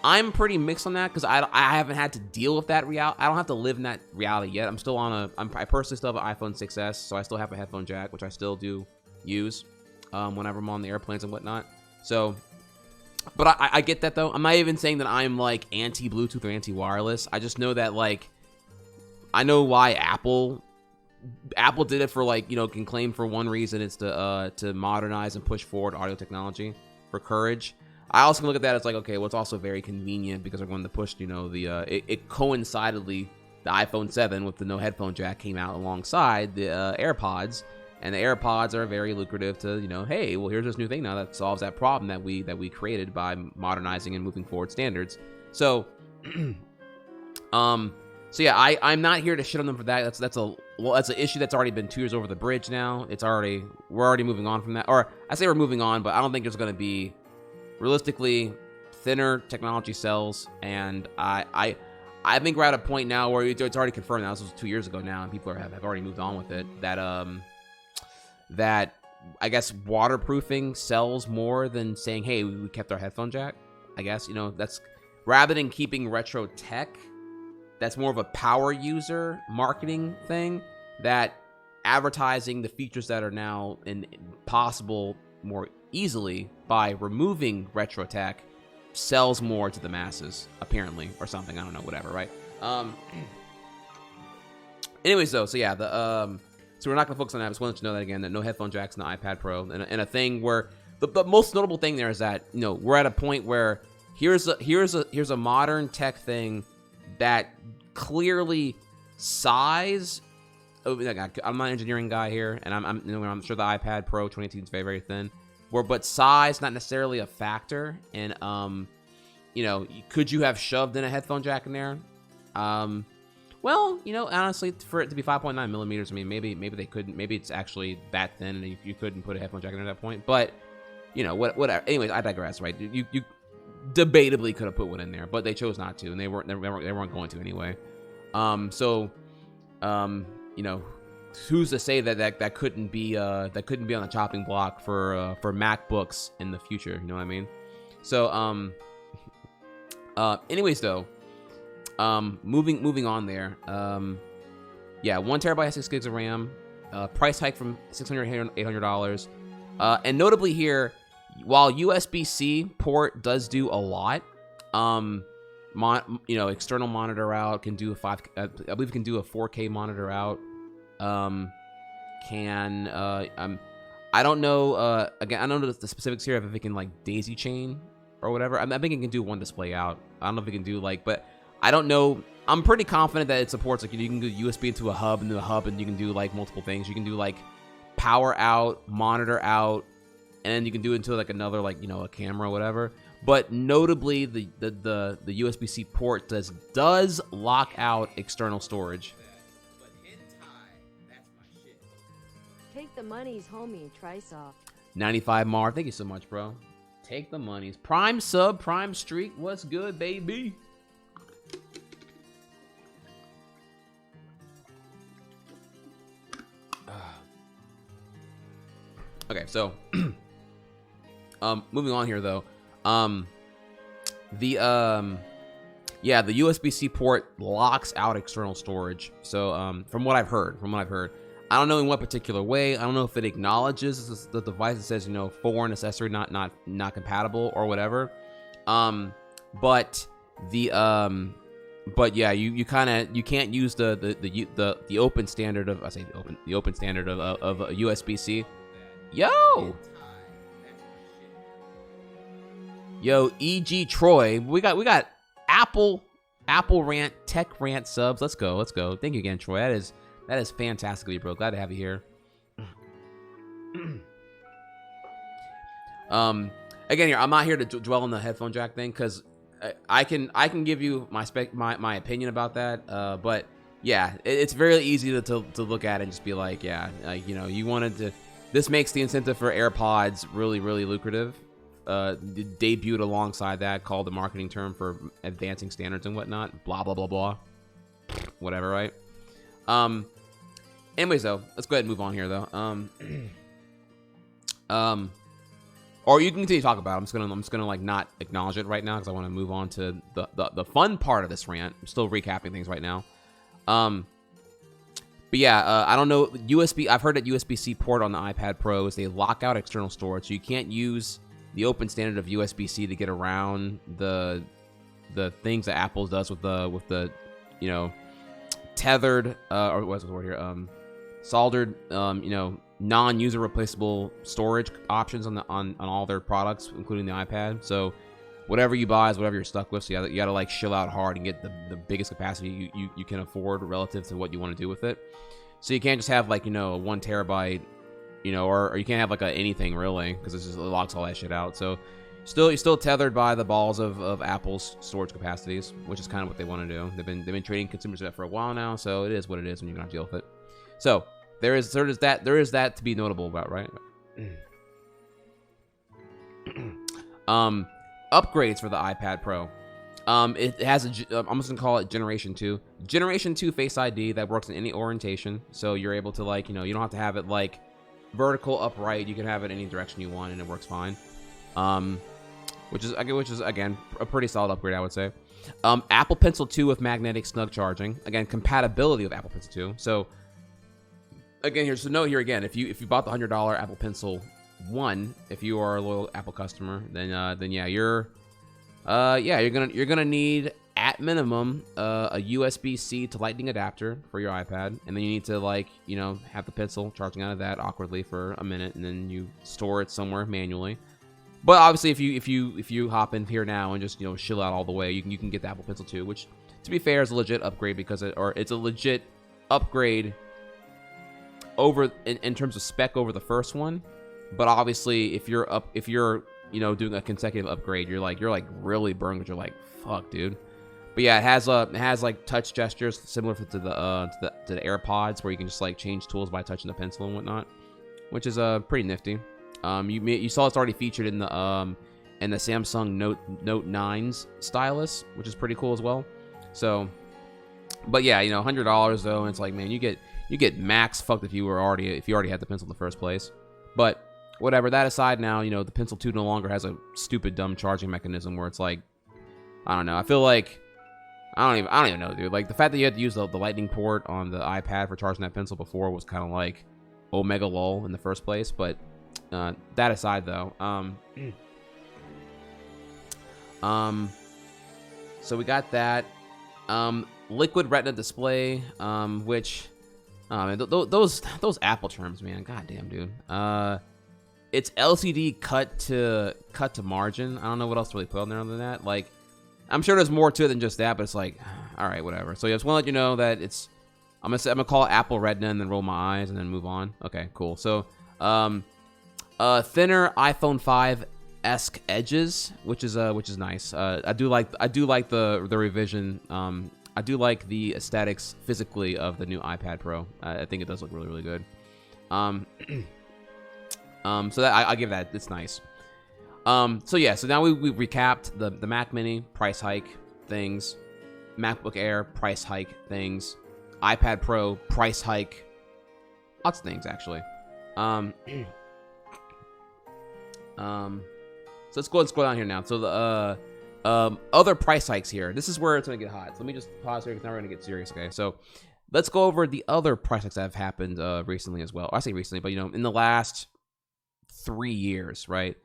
mixed on that because I haven't had to deal with that reality. I don't have to live in that reality yet. I personally still have an iPhone 6s, so I still have a headphone jack, which I still do use whenever I'm on the airplanes and whatnot. So, but I get that though. I'm not even saying that I'm like anti-Bluetooth or anti-wireless. I just know that like, I know why Apple did it for like, can claim for one reason it's to modernize and push forward audio technology for courage. I also can look at that as like, okay, well, it's also very convenient because they're going to push, it coincidentally, the iPhone 7 with the no headphone jack came out alongside the AirPods, and the AirPods are very lucrative to, hey, well, here's this new thing now that solves that problem that we created by modernizing and moving forward standards. So, so yeah, I'm not here to shit on them for that. That's an issue that's already been 2 years over the bridge now. We're already moving on from that. Or I say we're moving on, but I don't think there's going to be realistically thinner technology cells. And I think we're at a point now where it's already confirmed. Now this was 2 years ago now, and people have already moved on with it. That I guess waterproofing sells more than saying, hey, we kept our headphone jack. I guess that's rather than keeping retro tech. That's more of a power user marketing thing, that advertising the features that are now possible more easily by removing retro tech sells more to the masses, apparently, or something. I don't know, whatever, right? Anyways, though, so yeah, so we're not going to focus on that. I just wanted to know that again, that no headphone jacks in the iPad Pro, and a thing where the most notable thing there is that we're at a point where here's a modern tech thing that clearly size. I'm not an engineering guy here, and I'm sure the iPad Pro 2018 is very, very thin. But size not necessarily a factor. And could you have shoved in a headphone jack in there? Well, honestly, for it to be 5.9 millimeters, I mean, maybe they couldn't. Maybe it's actually that thin, and you couldn't put a headphone jack in there at that point. But whatever. Anyways, I digress. Right? You debatably could have put one in there, but they chose not to, and they weren't going to anyway. Who's to say that couldn't be on the chopping block for MacBooks in the future? You know what I mean? So anyways, though, moving on there. 1 terabyte, 6 gigs of RAM. Price hike from $600 to $800. And notably here, while USB-C port does do a lot, external monitor out can do I believe it can do a 4K monitor out. I don't know. Again, I don't know the specifics here of if it can like daisy chain or whatever. I think it can do one display out. I don't know if it can do but I don't know. I'm pretty confident that it supports you can do USB into a hub, and you can do like multiple things. You can do like power out, monitor out, and then you can do it into like another a camera or whatever. But notably, the USB-C port does lock out external storage. Take the monies, homie. Trisoft. 95 Mar, thank you so much, bro. Take the monies. Prime sub, Prime Streak, what's good, baby? Okay, so moving on here though. The USB-C port locks out external storage. So from what I've heard, I don't know in what particular way. I don't know if it acknowledges the device that says, you know, foreign accessory not compatible or whatever. But yeah, you can't use the open standard of the open standard of a USB-C. Yo, EG Troy, we got Apple rant, tech rant subs. Let's go. Thank you again, Troy. That is fantastic of you, bro. Glad to have you here. Again, here I'm not here to dwell on the headphone jack thing because I can give you my opinion about that. But yeah, it's very easy to look at it and just be like, yeah, you know, you wanted to. This makes the incentive for AirPods really, really lucrative. Debuted alongside that, called the marketing term for advancing standards and whatnot. Blah blah blah blah. Whatever, right? Anyways, though, let's go ahead and move on here, though. Or you can continue to talk about it. I'm just gonna like not acknowledge it right now because I want to move on to the fun part of this rant. I'm still recapping things right now. But yeah, I don't know. I've heard that USB-C port on the iPad Pros, they lock out external storage, so you can't use the open standard of USB-C to get around the things that Apple does with the you know, tethered or what's the word here? Soldered non-user replaceable storage options on all their products, including the iPad. So whatever you buy is whatever you're stuck with. So you gotta like shill out hard and get the biggest capacity you can afford relative to what you want to do with it. So you can't just have like, you know, a 1 terabyte, you know, or you can't have like anything really, because it locks all that shit out. So you're still tethered by the balls of Apple's storage capacities, which is kind of what they want to do. They've been trading consumers with that for a while now, so it is what it is, and you're gonna deal with it. So there is that to be notable about, right? Upgrades for the iPad Pro. It has I'm just gonna call it Generation 2. Generation 2 Face ID that works in any orientation, so you're able to like, you know, you don't have to have it like vertical upright. You can have it any direction you want, and it works fine. Which is again a pretty solid upgrade, I would say. Apple Pencil 2 with magnetic snug charging. Again, compatibility with Apple Pencil 2. So again, here's a note here again. If you bought the $100 Apple Pencil 1, if you are a loyal Apple customer, then yeah, you're gonna need at minimum a USB-C to Lightning adapter for your iPad, and then you need to like, you know, have the pencil charging out of that awkwardly for a minute, and then you store it somewhere manually. But obviously, if you hop in here now and just, you know, chill out all the way, you can get the Apple Pencil 2, which to be fair is a legit upgrade because it's a legit upgrade over in terms of spec over the first one. But obviously, if you're you know, doing a consecutive upgrade, you're like really burned, because you're like, fuck, dude. But yeah, it has like touch gestures similar to the AirPods, where you can just like change tools by touching the pencil and whatnot, which is pretty nifty. You saw it's already featured in the Samsung Note 9's stylus, which is pretty cool as well. So, but yeah, you know, $100 though, and it's like, man, you get max fucked if you already had the pencil in the first place. But whatever, that aside, now, you know, the Pencil 2 no longer has a stupid dumb charging mechanism where it's like, I don't know. I feel like I don't even know, dude. Like the fact that you had to use the Lightning port on the iPad for charging that pencil before was kind of like omega lol in the first place. But that aside, though, so we got that liquid retina display, which those Apple terms, man, goddamn, dude. It's LCD cut to margin. I don't know what else to really put on there other than that. Like, I'm sure there's more to it than just that, but it's like, all right, whatever. So yeah, I just want to let you know that it's. I'm gonna call it Apple Retina and then roll my eyes and then move on. Okay, cool. So, thinner iPhone 5 esque edges, which is nice. I do like the revision. I do like the aesthetics physically of the new iPad Pro. I think it does look really, really good. So that I give that. It's nice. So yeah, so now we recapped the Mac Mini price hike things, MacBook Air price hike things, iPad Pro price hike, lots of things actually. So let's go and scroll down here now. So the other price hikes here. This is where it's gonna get hot. So let me just pause here because now we're gonna get serious. Okay, so let's go over the other price hikes that have happened recently as well. I say recently, but in the last 3 years, right?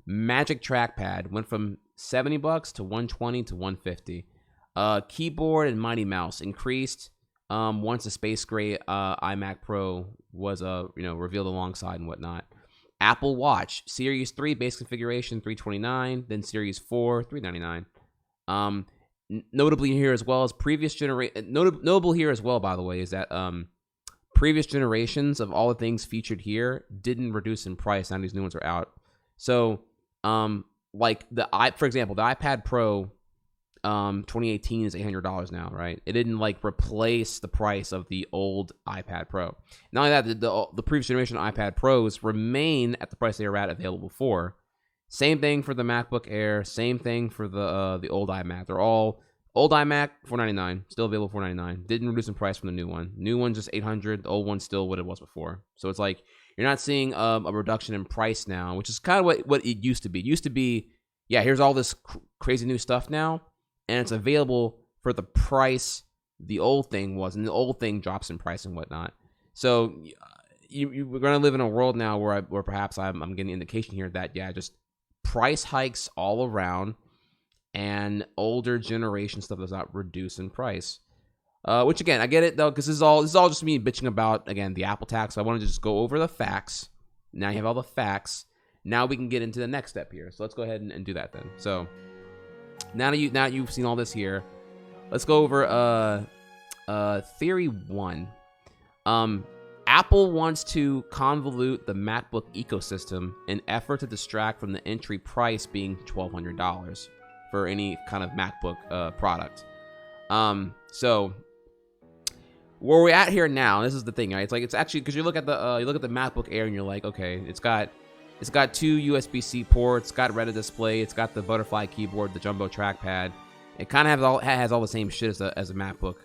Magic Trackpad went from $70 to $120 to $150. Keyboard and Mighty Mouse increased once the space gray iMac Pro was revealed alongside and whatnot. Apple Watch Series 3 base configuration $329, then Series 4 $399. Notably here as well as notable here as well, by the way, is that previous generations of all the things featured here didn't reduce in price. Now these new ones are out. So like for example, the iPad Pro 2018 is $800 now, right? It didn't like replace the price of the old iPad Pro. Not only that, the previous generation iPad Pros remain at the price they were at available for. Same thing for the MacBook Air. Same thing for the old iMac. They're all old iMac $499, still available $499. Didn't reduce in price from the new one. New one just $800. The old one's still what it was before. So it's like you're not seeing a reduction in price now, which is kind of what it used to be. It used to be, yeah, here's all this crazy new stuff now, and it's available for the price the old thing was, and the old thing drops in price and whatnot. So we're going to live in a world now where perhaps I'm getting an indication here that, yeah, just price hikes all around, and older generation stuff does not reduce in price. Which again, I get it though, because this is all just me bitching about, again, the Apple tax. So I wanted to just go over the facts. Now you have all the facts. Now we can get into the next step here. So let's go ahead and do that then. So now you've seen all this here, let's go over theory 1. Apple wants to convolute the MacBook ecosystem in effort to distract from the entry price being $1,200 for any kind of MacBook product. So where we're at here now, this is the thing, right? It's like, it's actually, because you look at the MacBook Air and you're like, okay, it's got 2 USB-C ports, it's got Retina display, it's got the butterfly keyboard, the jumbo trackpad. It kind of has all the same shit as a MacBook,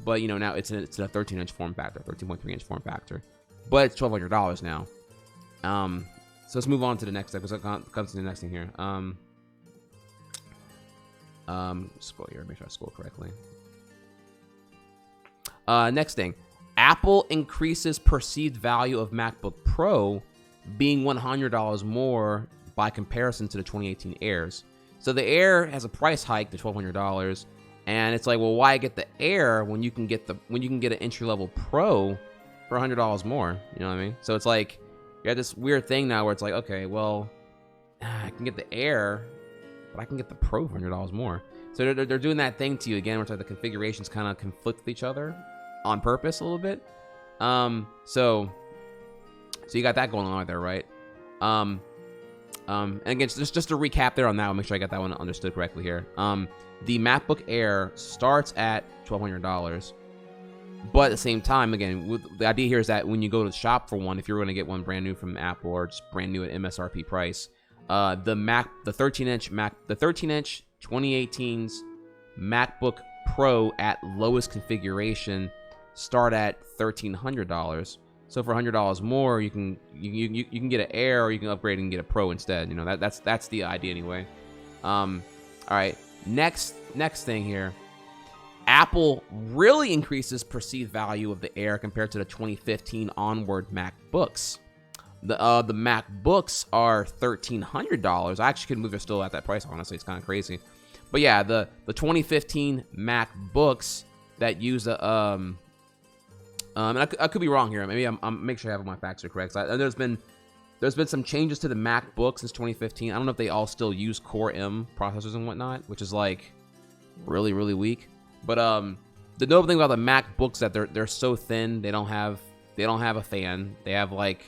but now it's in a 13-inch form factor, 13.3-inch form factor, but it's $1,200 now. So let's move on to the next step, because it comes to the next thing here. Scroll here, make sure I scroll correctly. Next thing, Apple increases perceived value of MacBook Pro being $100 more by comparison to the 2018 Airs. So the Air has a price hike to $1,200, and it's like, well, why get the Air when you can get an entry-level Pro for $100 more? You know what I mean? So it's like you have this weird thing now where it's like, okay, well, I can get the Air, but I can get the Pro for $100 more. So they're doing that thing to you again, where it's like the configurations kind of conflict with each other on purpose a little bit. So you got that going on right there, right? And again, just to recap there on that one, make sure I got that one understood correctly here. The MacBook Air starts at $1,200, but at the same time, again, the idea here is that when you go to shop for one, if you're going to get one brand new from Apple or just brand new at MSRP price, the 13-inch 2018's MacBook Pro at lowest configuration start at $1,300. So for $100 more, you can get an Air, or you can upgrade and get a Pro instead. That's the idea anyway. All right, next thing here. Apple really increases perceived value of the Air compared to the 2015 onward MacBooks. The MacBooks are $1,300. I actually couldn't believe they're still at that price. Honestly, it's kind of crazy. But yeah, the 2015 MacBooks that use a and I could be wrong here. Maybe I'm make sure I have my facts are correct. There's been some changes to the MacBook since 2015. I don't know if they all still use Core M processors and whatnot, which is like really, really weak. But the notable thing about the MacBooks that they're so thin, they don't have a fan. They have like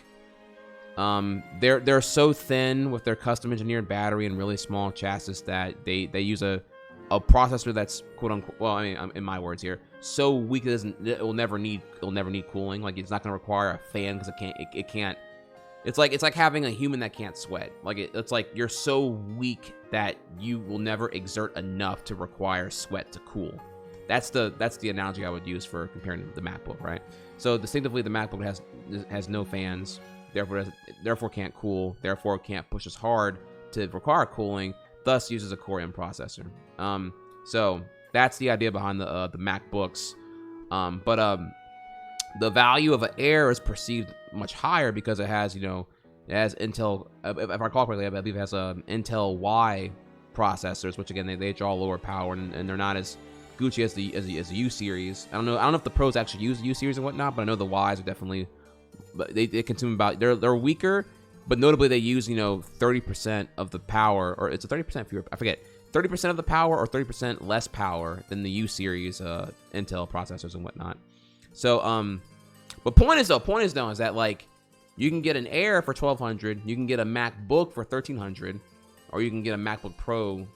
They're so thin with their custom engineered battery and really small chassis that they use a processor that's quote unquote, well, I mean, in my words here, so weak it will never need cooling. Like, it's not going to require a fan because it can't. It's like having a human that can't sweat. Like, it's like you're so weak that you will never exert enough to require sweat to cool. That's the analogy I would use for comparing the MacBook, right? So distinctively, the MacBook has no fans, therefore can't cool, therefore can't push as hard to require cooling, thus uses a Core M processor. So that's the idea behind the MacBooks. But the value of an Air is perceived much higher because it has Intel. If I recall correctly, I believe it has Intel Y processors, which again they draw lower power and they're not as Gucci as the U series. I don't know if the Pros actually use U series and whatnot, but I know the Ys are definitely, they consume about, they're weaker, but notably they use 30% of the power, or it's a 30% fewer, I forget, 30% of the power or 30% less power than the U series Intel processors and whatnot. So but point is though is that, like, you can get an Air for $1,200, you can get a MacBook for $1,300, or you can get a MacBook Pro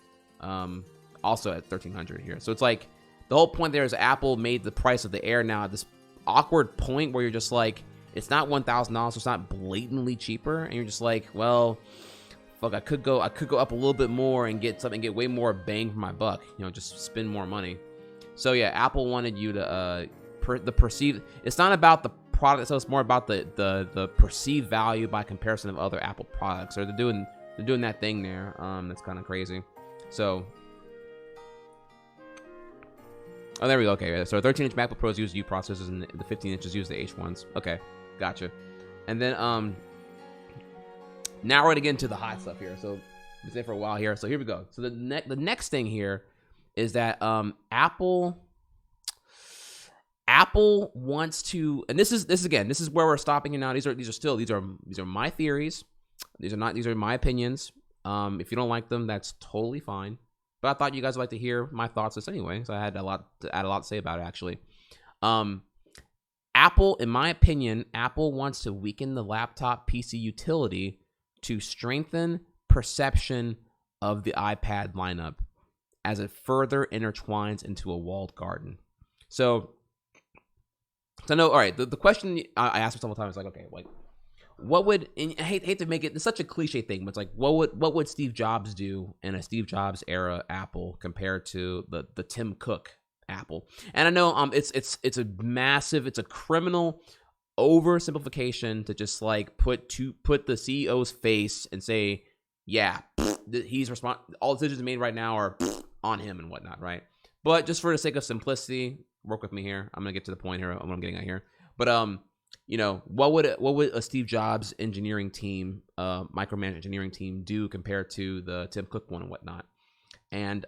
also at $1,300 here. So it's like, the whole point there is Apple made the price of the Air now at this awkward point where you're just like, it's not $1,000, so it's not blatantly cheaper, and you're just like, well, fuck, I could go up a little bit more and get way more bang for my buck, just spend more money. So yeah, Apple wanted you to the perceived, it's not about the product, so it's more about the perceived value by comparison of other Apple products. Or they're doing that thing there. That's kind of crazy. So, oh, there we go. Okay, so 13-inch MacBook Pros use U processors, and the 15 inches use the H1s. Okay, gotcha. And then now we're gonna get into the hot stuff here. So we've been saying for a while here. So here we go. So the next thing here is that Apple wants to, and this is where we're stopping now. These are my theories. These are my opinions. If you don't like them, that's totally fine. But I thought you guys would like to hear my thoughts on this anyway, so I had a lot to say about it, actually. Apple, in my opinion, Apple wants to weaken the laptop PC utility to strengthen perception of the iPad lineup as it further intertwines into a walled garden. So I know, all right, the question I ask myself all the time is like, okay, like, what would, and I hate to make it, it's such a cliche thing, but it's like, what would Steve Jobs do in a Steve Jobs era Apple compared to the Tim Cook Apple? And I know it's a criminal oversimplification to just like put the CEO's face and say, yeah, he's all decisions made right now are on him and whatnot, right? But just for the sake of simplicity, work with me here. I'm gonna get to the point here. What I'm getting at here. But what would a Steve Jobs engineering team, micromanaged engineering team, do compared to the Tim Cook one and whatnot? And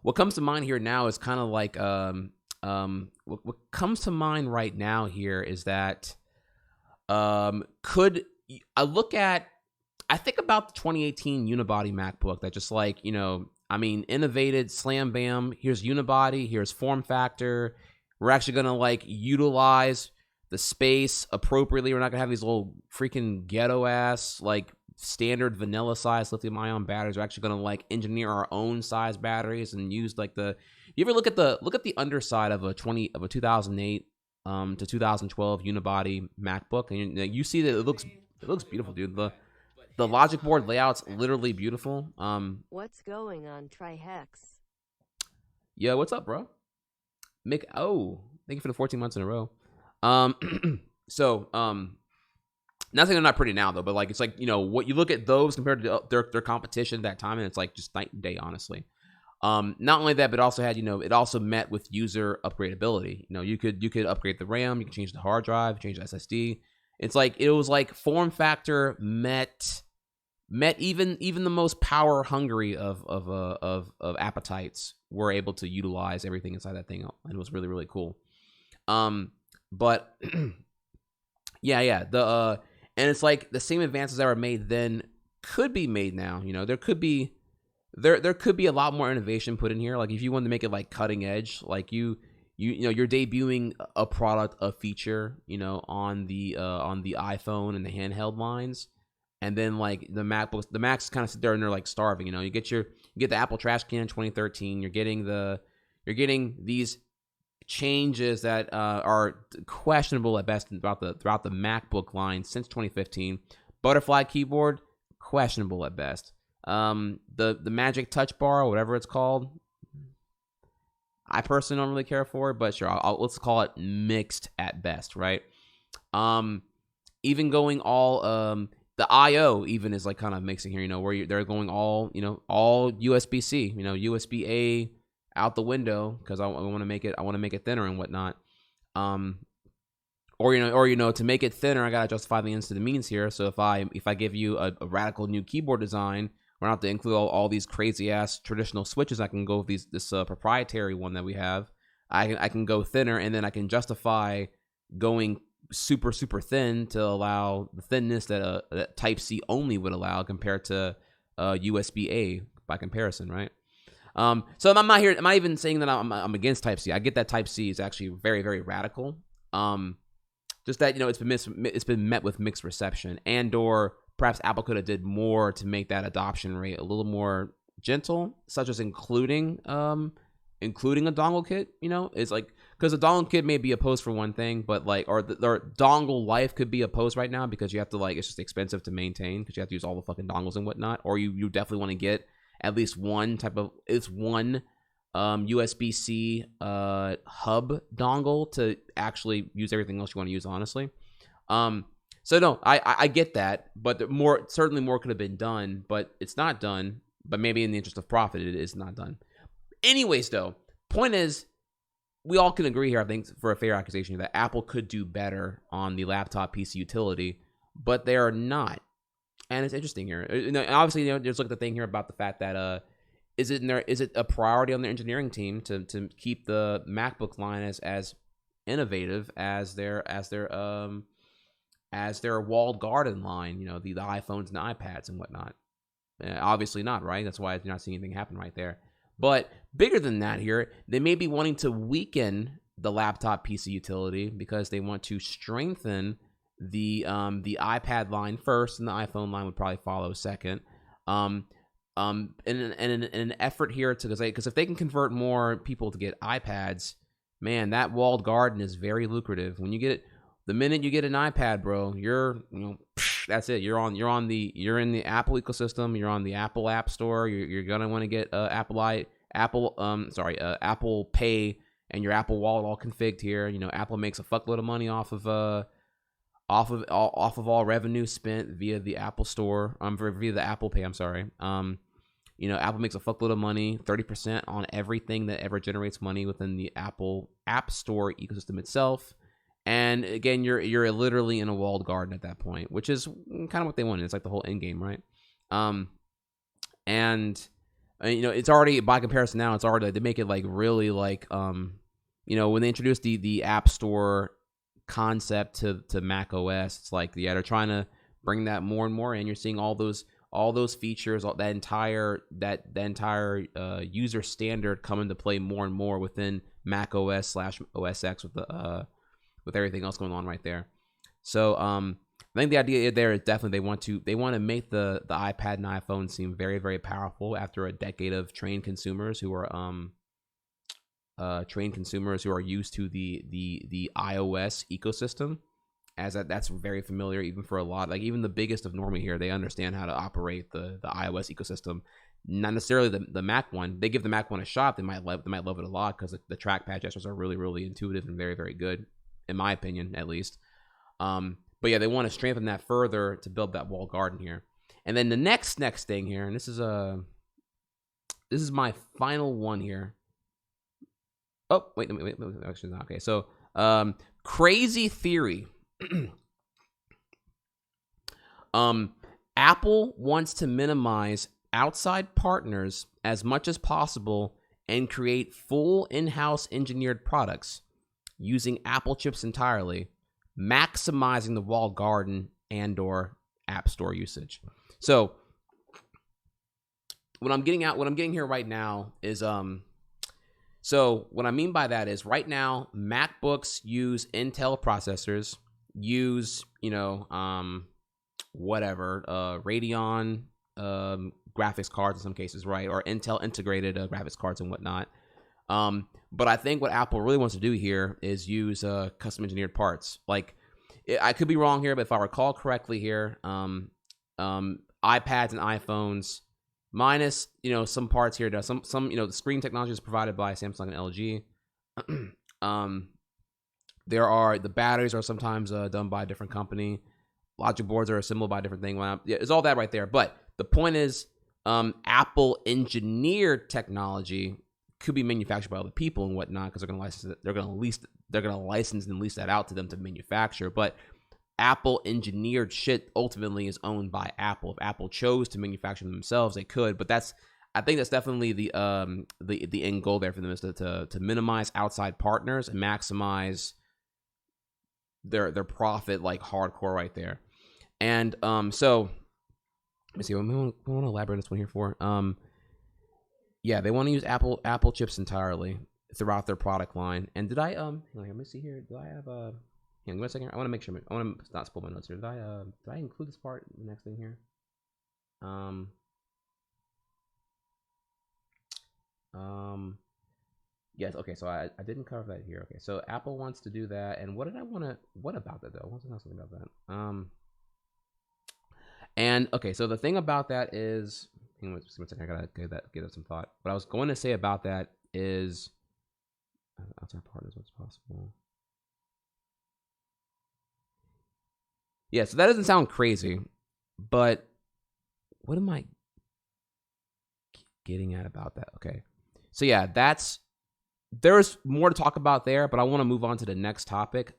what comes to mind here now is kind of like what comes to mind right now here is that could I look at, I think about the 2018 unibody MacBook that just like, innovated, slam bam, here's unibody, here's form factor. We're actually going to like utilize the space appropriately. We're not going to have these little freaking ghetto ass, like standard vanilla size lithium ion batteries. We're actually going to like engineer our own size batteries and use like you ever look at the underside of a 2008 to 2012 unibody MacBook, and you see that it looks beautiful, dude. The logic board layout's literally beautiful. What's going on, Trihex? Yo, what's up, bro? Thank you for the 14 months in a row. So, not saying they're not pretty now though, but like it's like, what you look at those compared to their competition at that time, and it's like just night and day, honestly. Not only that, but also had, it also met with user upgradability. You could upgrade the RAM, you can change the hard drive, change the SSD. It's like it was like form factor met even the most power hungry of appetites were able to utilize everything inside that thing, and it was really, really cool. But yeah, and it's like the same advances that were made then could be made now. There could be a lot more innovation put in here. Like if you wanted to make it like cutting edge, like you you're debuting a product, a feature, on the iPhone and the handheld lines, and then like the Macs kind of sit there and they're like starving. You get the Apple Trash Can in 2013. You're getting these changes that are questionable at best throughout the MacBook line since 2015. Butterfly keyboard, questionable at best. The Magic Touch Bar, or whatever it's called, I personally don't really care for it, but sure, let's call it mixed at best, right? Even going all the I/O even is like kind of mixing here, where they're going all USB-C, USB-A out the window because I want to make it thinner and whatnot. Or to make it thinner, I gotta justify the ends to the means here. So if I give you a radical new keyboard design, we're not have to include all these crazy ass traditional switches. I can go with this proprietary one that we have. I can go thinner, and then I can justify going super super thin to allow the thinness that Type C only would allow compared to USB A by comparison, right? So I'm not even saying that I'm against Type C. I get that Type C is actually very very radical. Just that it's been met with mixed reception, and/or perhaps Apple could have did more to make that adoption rate a little more gentle, such as including a dongle kit. It's like, because a dongle kit may be opposed for one thing, but or dongle life could be opposed right now because you have to it's just expensive to maintain because you have to use all the fucking dongles and whatnot, or you definitely want to get at least one USB-C hub dongle to actually use everything else you want to use, honestly. So no, I get that, but certainly more could have been done, but it's not done. But maybe in the interest of profit, it is not done. Anyways, though, point is, we all can agree here, I think, for a fair accusation, that Apple could do better on the laptop PC utility, but they are not. And it's interesting here. Obviously, there's the thing here about the fact that is it a priority on the engineering team to keep the MacBook line as innovative as their walled garden line, the iPhones and the iPads and whatnot? Obviously not, right? That's why you're not seeing anything happen right there. But bigger than that here, they may be wanting to weaken the laptop PC utility because they want to strengthen the iPad line first, and the iPhone line would probably follow second. In an effort here because if they can convert more people to get iPads, man, that walled garden is very lucrative. When you get it, the minute you get an iPad, bro, that's it. You're in the Apple ecosystem. You're on the Apple App Store. You're gonna want to get Apple Pay and your Apple Wallet all configured here. Apple makes a fuckload of money off of all revenue spent via the Apple Store. Via the Apple Pay. I'm sorry. Apple makes a fuckload of money, 30% on everything that ever generates money within the Apple App Store ecosystem itself. And again, you're literally in a walled garden at that point, which is kind of what they wanted. It's like the whole end game, right? It's already, by comparison now, it's already, they make it really when they introduced the App Store concept to Mac OS, it's they're trying to bring that more and more in. You're seeing all those features, that entire user standard come into play more and more within Mac OS / OS X with everything else going on right there. So I think the idea there is definitely they want to make the iPad and iPhone seem very very powerful after a decade of trained consumers who are used to the iOS ecosystem, as that's very familiar even for a lot, even the biggest of normie here. They understand how to operate the iOS ecosystem, not necessarily the Mac one. They give the Mac one a shot. They might love it a lot because the trackpad gestures are really really intuitive and very very good, in my opinion at least. But yeah, they want to strengthen that further to build that walled garden here. And then the next thing here, and this is my final one here. Oh, wait, actually not. Okay, so crazy theory. Apple wants to minimize outside partners as much as possible and create full in-house engineered products using Apple chips entirely, maximizing the walled garden and/or App Store usage. So what I'm getting here right now is So what I mean by that is right now, MacBooks use Intel processors, use, Radeon graphics cards in some cases, right? Or Intel integrated graphics cards and whatnot. But I think what Apple really wants to do here is use custom engineered parts. Like, I could be wrong here, but if I recall correctly here, iPads and iPhones, minus some parts here, some the screen technology is provided by Samsung and LG. The batteries are sometimes done by a different company. Logic boards are assembled by a different thing. Yeah, it's all that right there. But the point is, Apple engineered technology could be manufactured by other people and whatnot because they're going to license it. They're going to license and lease that out to them to manufacture. But Apple engineered shit ultimately is owned by Apple. If Apple chose to manufacture them themselves, they could. But I think that's definitely the end goal there for them is to minimize outside partners and maximize their profit like hardcore right there. And so let me see. We want to elaborate on this one here for. Yeah, they want to use Apple chips entirely throughout their product line. And did I let me see here. Do I have hang on a second. I want to make sure. I want to not spoil my notes here. Did I include this part in the next thing here? Yes. Okay. So I didn't cover that here. Okay. So Apple wants to do that. And what about that though? I want to know something about that. And okay. So the thing about that is. Hang on, just one second. I gotta give that some thought. What I was going to say about that is outside partners, what's possible. Yeah, so that doesn't sound crazy, but what am I getting at about that? Okay, so yeah, there's more to talk about there, but I want to move on to the next topic,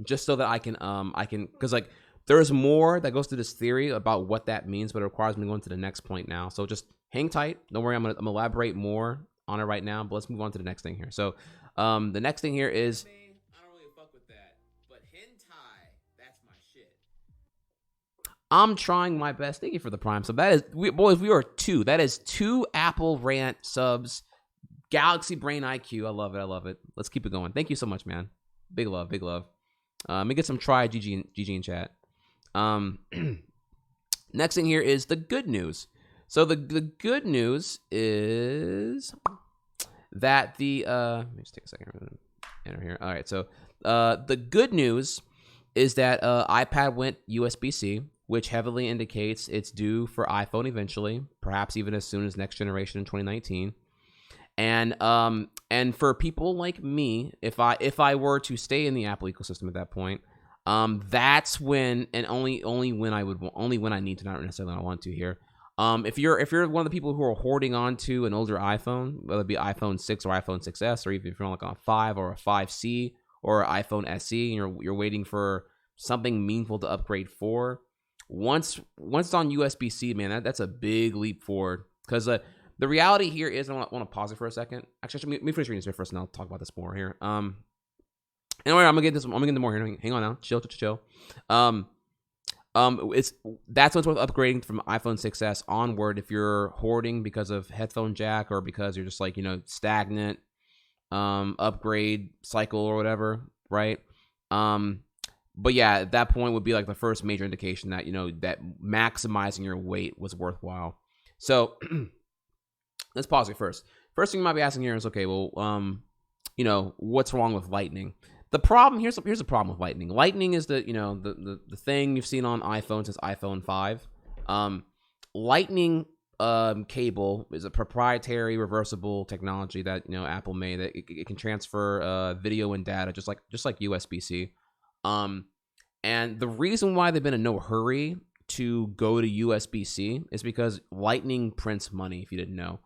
just so that I can because like. There's more that goes to this theory about what that means, but it requires me to go into the next point now. So just hang tight. Don't worry, I'm gonna elaborate more on it right now, but let's move on to the next thing here. So the next thing here is I don't really fuck with that, but hentai, that's my shit. I'm trying my best. Thank you for the Prime sub. That is we are two. That is 2 Apple Rant subs. Galaxy Brain IQ. I love it. Let's keep it going. Thank you so much, man. Big love. Let me get some GG in chat. Next thing here is the good news. So the good news is that let me just take a second. Enter here. All right. So the good news is that iPad went USB-C, which heavily indicates it's due for iPhone eventually, perhaps even as soon as next generation in 2019. And for people like me, if I were to stay in the Apple ecosystem at that point. That's when, and only when I need to, not necessarily when I want to here. If you're one of the people who are hoarding onto an older iPhone, whether it be iPhone 6 or iPhone 6s, or even if you're like on a 5 or a 5C or iPhone SE, and you're waiting for something meaningful to upgrade for, once it's on USB-C, man, that's a big leap forward. Because the reality here is, I want to pause it for a second. Actually, let me finish reading this here first, and I'll talk about this more here. Anyway, I'm gonna get into more here. Hang on now. Chill. That's what's worth upgrading from iPhone 6s onward if you're hoarding because of headphone jack or because you're just like, stagnant upgrade cycle or whatever, right? But yeah, at that point would be like the first major indication that, that maximizing your weight was worthwhile. So let's pause it first. First thing you might be asking here is, okay, well, what's wrong with Lightning? The problem here's the problem with Lightning. Lightning is the thing you've seen on iPhone since iPhone 5. Lightning cable is a proprietary reversible technology that Apple made that it can transfer video and data just like USB-C. And the reason why they've been in no hurry to go to USB-C is because Lightning prints money. If you didn't know,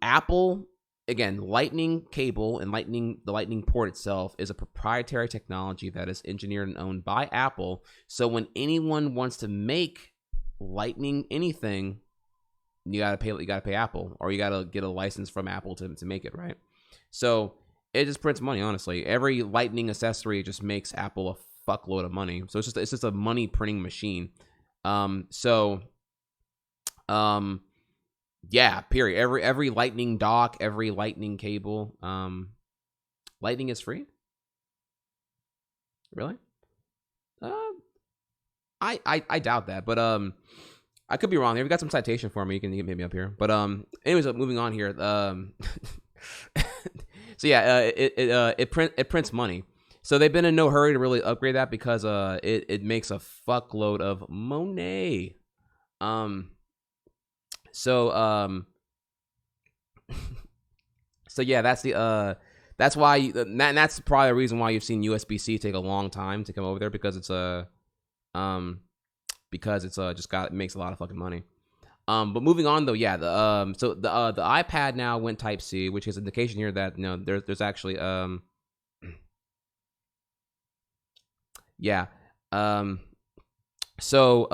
Apple. Again, Lightning cable and the Lightning port itself is a proprietary technology that is engineered and owned by Apple. So when anyone wants to make Lightning anything, you gotta pay Apple, or you gotta get a license from Apple to make it, right? So it just prints money, honestly. Every Lightning accessory just makes Apple a fuckload of money. So it's just a money printing machine. Yeah, period. Every Lightning dock, every Lightning cable. Lightning is free? Really? Uh, I doubt that, but I could be wrong. If you got some citation for me, you can hit me up here. But anyways, moving on here. So yeah, it prints money. So they've been in no hurry to really upgrade that because it makes a fuckload of money. So so yeah, that's why that's probably a reason why you've seen USB-C take a long time to come over there because it's just it makes a lot of fucking money. But moving on though, yeah, the iPad now went Type C, which is an indication here that there's actually yeah. So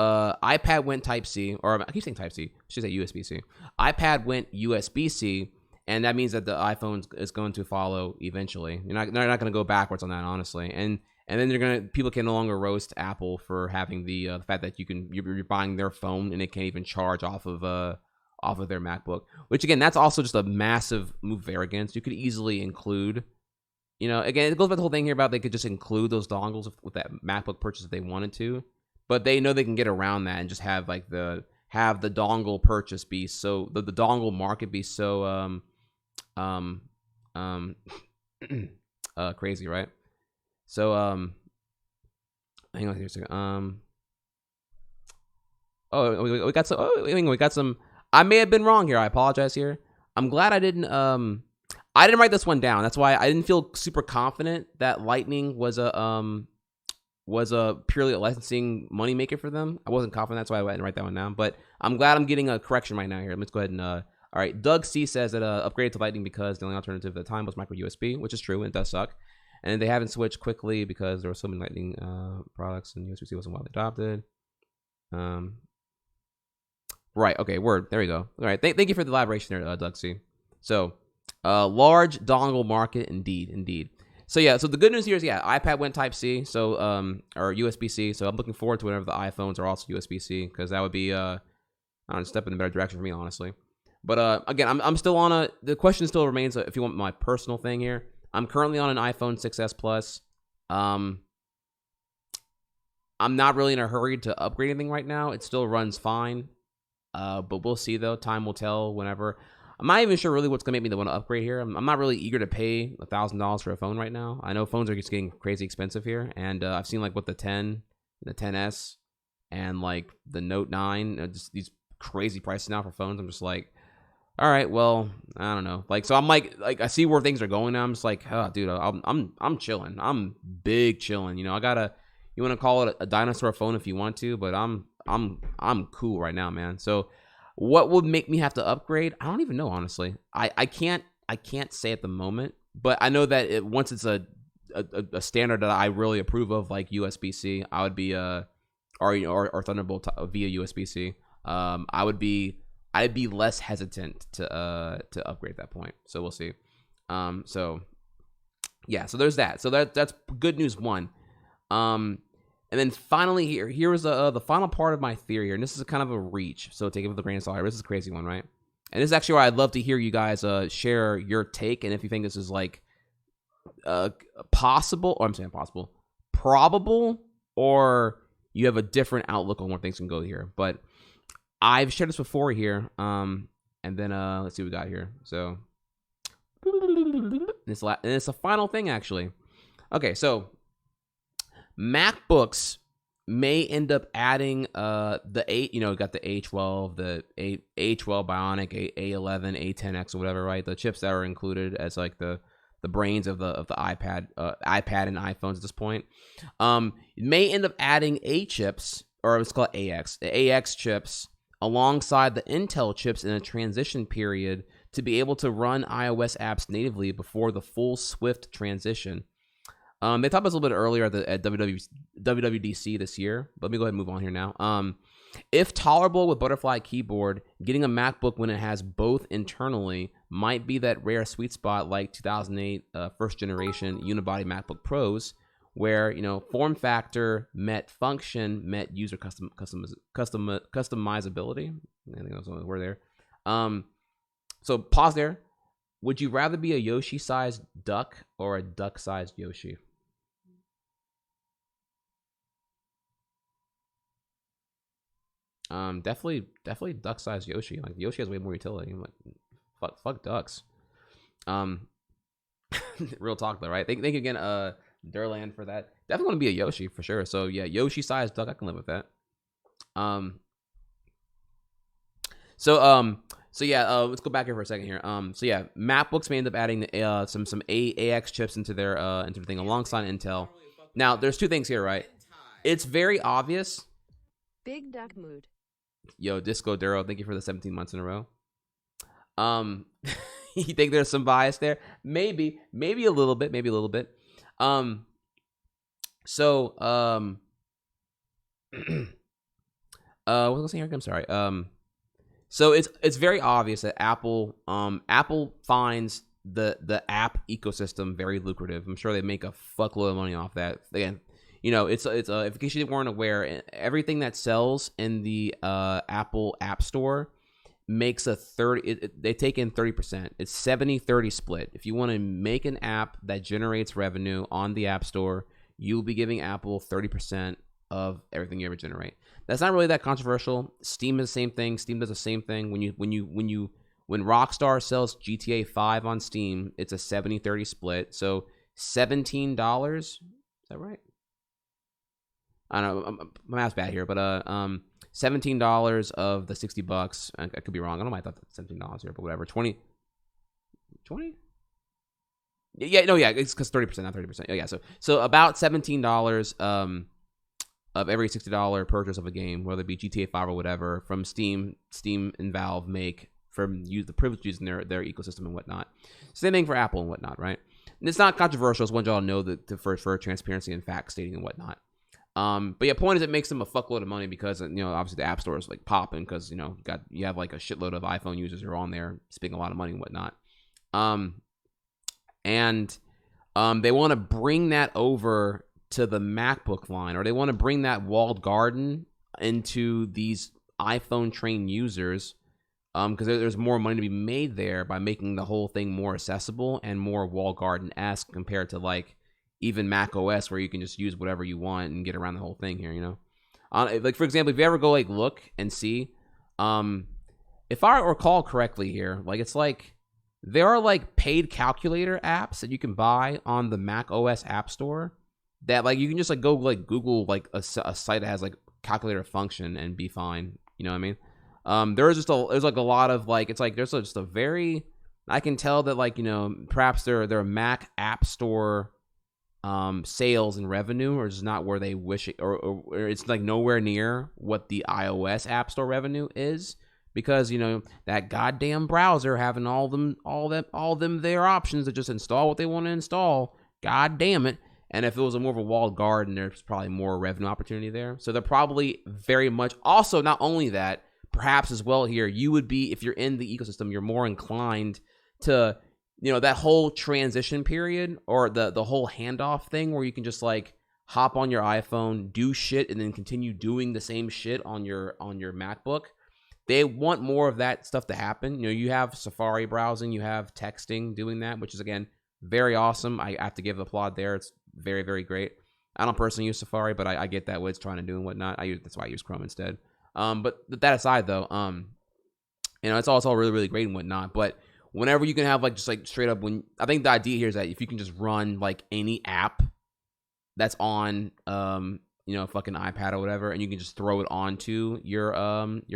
iPad went Type C, or I keep saying Type C. I should say USB-C. iPad went USB-C, and that means that the iPhone is going to follow eventually. They're not going to go backwards on that, honestly. And then people can no longer roast Apple for having the fact that you're buying their phone and it can't even charge off of their MacBook. Which again, that's also just a massive move of arrogance. You could easily include. Again, it goes back to the whole thing here about they could just include those dongles with that MacBook purchase if they wanted to, but they know they can get around that and just have like the dongle purchase be so the dongle market be so crazy, right? So hang on here a second. We got some. We got some. I may have been wrong here. I apologize here. I'm glad I didn't write this one down. That's why I didn't feel super confident that Lightning was a purely a licensing moneymaker for them. I wasn't confident. That's why I didn't write that one down. But I'm glad I'm getting a correction right now here. Let's go ahead and all right. Doug C says that upgraded to Lightning because the only alternative at the time was micro USB, which is true and it does suck. And they haven't switched quickly because there were so many Lightning products and USB-C wasn't widely adopted. Right. Okay. Word. There we go. All right. Thank you for the elaboration there, Doug C. So, large dongle market, indeed. So yeah. So the good news here is iPad went Type C. So or USB-C. So I'm looking forward to whenever the iPhones are also USB-C because that would be a step in the better direction for me, honestly. But again, I'm still on the question still remains if you want my personal thing here. I'm currently on an iPhone 6s Plus. I'm not really in a hurry to upgrade anything right now. It still runs fine. But we'll see though. Time will tell whenever. I'm not even sure really what's gonna make me want to upgrade here. I'm not really eager to pay $1,000 for a phone right now. I know phones are just getting crazy expensive here, and I've seen like what the 10, the 10s, and like the Note 9, just these crazy prices now for phones. I'm just like, all right, well, I don't know. Like, so I'm like I see where things are going now. I'm just like, oh, dude, I'm chilling. I'm big chilling. You want to call it a dinosaur phone if you want to, but I'm cool right now, man. So what would make me have to upgrade? I don't even know, honestly. I can't say at the moment, but I know that once it's a standard that I really approve of, like USB-C, I would be or Thunderbolt via USB-C. I'd be less hesitant to upgrade at that point. So we'll see. So yeah, so there's that. So that's good news one. And then finally here was the final part of my theory here, and this is kind of a reach, so take it with a grain of salt. This is a crazy one, right? And this is actually where I'd love to hear you guys share your take, and if you think this is like possible, or I'm saying possible, probable, or you have a different outlook on where things can go here. But I've shared this before here, and then let's see what we got here. So it's a final thing actually. Okay, so MacBooks may end up adding the 8, got the A12, the A12 Bionic, A11, A10X or whatever, right? The chips that are included as like the brains of the iPad and iPhones at this point. It may end up adding A chips, or let's call it AX, the AX chips alongside the Intel chips in a transition period to be able to run iOS apps natively before the full Swift transition. They talked about this a little bit earlier at WWDC this year, but let me go ahead and move on here now. If tolerable with Butterfly keyboard, getting a MacBook when it has both internally might be that rare sweet spot like 2008 first generation unibody MacBook Pros, where form factor met function met user customizability. I think that's one word there. So pause there. Would you rather be a Yoshi-sized duck or a duck-sized Yoshi? Definitely duck-sized Yoshi. Like Yoshi has way more utility. I'm like, fuck ducks. Real talk though, right? Thank you again, Durland for that. Definitely want to be a Yoshi for sure. So yeah, Yoshi-sized duck, I can live with that. So yeah, let's go back here for a second here. So yeah, MacBooks may end up adding some AX chips into their thing alongside Intel. Now, there's two things here, right? It's very obvious. Big duck mood. Yo, Disco Duro, thank you for the 17 months in a row. You think there's some bias there? Maybe a little bit, So, what was I gonna say here? I'm sorry. So it's very obvious that Apple finds the app ecosystem very lucrative. I'm sure they make a fuckload of money off that. Again, it's if in case you weren't aware, everything that sells in the Apple App Store makes a 30. They take in 30%. It's 70-30 split. If you want to make an app that generates revenue on the App Store, you'll be giving Apple 30% of everything you ever generate. That's not really that controversial. Steam is the same thing. Steam does the same thing. When Rockstar sells GTA 5 on Steam, it's a 70-30 split. So $17. Is that right? I don't know. My math's bad here, but $17 of the $60. I could be wrong. I don't know why I thought $17 here, but whatever. 20. Yeah, no, yeah, it's because 30%, not 30%. Oh, yeah, so about $17 of every $60 purchase of a game, whether it be GTA 5 or whatever, from Steam and Valve make from the privilege using their ecosystem and whatnot. Same thing for Apple and whatnot, right? And it's not controversial. It's one y'all know that for transparency and fact stating and whatnot. But yeah, point is it makes them a fuckload of money because obviously the App Store is like popping because you have like a shitload of iPhone users who are on there spending a lot of money and whatnot. And they want to bring that over to the MacBook line, or they want to bring that walled garden into these iPhone trained users, because there's more money to be made there by making the whole thing more accessible and more walled garden-esque compared to like even Mac OS where you can just use whatever you want and get around the whole thing here. Like for example, if you ever go like look and see, if I recall correctly here, like it's like there are like paid calculator apps that you can buy on the Mac OS App Store that like you can just like go like Google like a site that has like calculator function and be fine. You know what I mean? There's like a lot of like, it's like there's just a very, I can tell that like perhaps their Mac App Store sales and revenue are just not where they wish it, or it's like nowhere near what the iOS App Store revenue is, because that goddamn browser having all them their options to just install what they want to install. God damn it. And if it was a more of a walled garden, there's probably more revenue opportunity there. So they're probably very much also, not only that, perhaps as well here, you would be, if you're in the ecosystem, you're more inclined to, that whole transition period or the whole handoff thing where you can just like hop on your iPhone, do shit, and then continue doing the same shit on your MacBook. They want more of that stuff to happen. You have Safari browsing, you have texting doing that, which is, again, very awesome. I have to give the applaud there. It's very, very great. I don't personally use Safari, but I get that what it's trying to do and whatnot. That's why I use Chrome instead. But that aside, though, it's all really, really great and whatnot. But whenever you can have like just like straight up, I think the idea here is that if you can just run like any app that's on fucking iPad or whatever, and you can just throw it onto your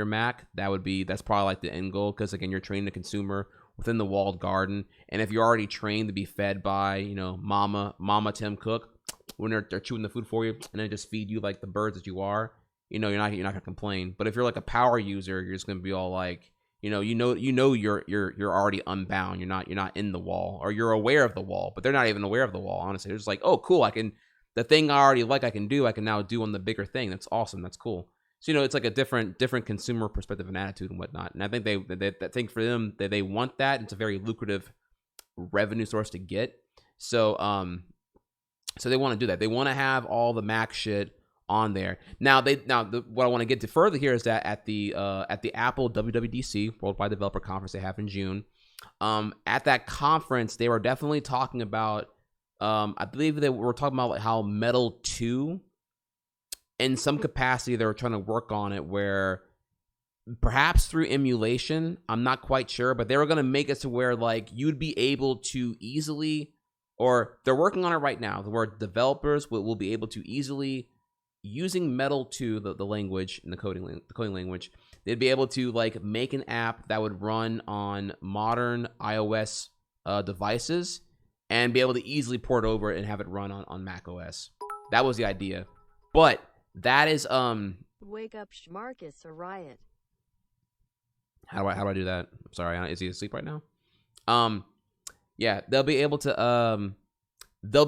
Mac, that's probably like the end goal, because again, you're training the consumer within the walled garden. And if you're already trained to be fed by Mama Tim Cook when they're chewing the food for you, and then just feed you like the birds that you are, you're not gonna complain. But if you're like a power user, you're just gonna be all like, you're already unbound. You're not in the wall, or you're aware of the wall, but they're not even aware of the wall. Honestly, they're just like, oh, cool, the thing I already like I can now do on the bigger thing. That's awesome. That's cool. So it's like a different consumer perspective and attitude and whatnot. And I think they think for them that they want that. It's a very lucrative revenue source to get. So so they want to do that. They want to have all the Mac shit on there. Now what I want to get to further here is that at the Apple WWDC, Worldwide Developer Conference they have in June, at that conference they were definitely talking about, I believe they were talking about like how Metal 2, in some capacity, they were trying to work on it where perhaps through emulation, I'm not quite sure, but they were going to make it to where like you'd be able to easily, or they're working on it right now, where developers will be able to easily, using Metal 2, the language and the coding language, they'd be able to like make an app that would run on modern iOS devices and be able to easily port over it and have it run on Mac OS. That was the idea. But that is Wake up, Schmarkus, a riot. how do I do that? I'm sorry, is he asleep right now? Yeah, they'll be able to do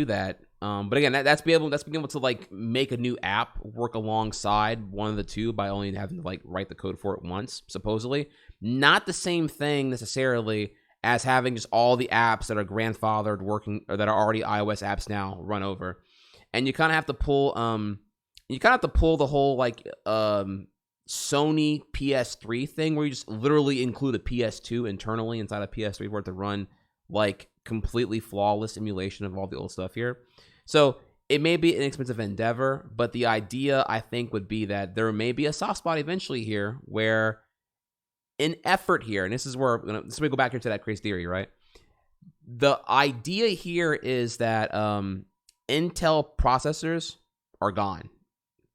that. But again, that's being able to like make a new app work alongside one of the two by only having to like write the code for it once, supposedly. Not the same thing necessarily as having just all the apps that are grandfathered working, or that are already iOS apps now, run over. And you kind of have to pull the whole like Sony PS3 thing, where you just literally include a PS2 internally inside a PS3 for it to run like completely flawless emulation of all the old stuff here. So it may be an expensive endeavor, but the idea, I think, would be that there may be a soft spot eventually here where an effort here, and this is where let me go back here to that crazy theory, right? The idea here is that Intel processors are gone.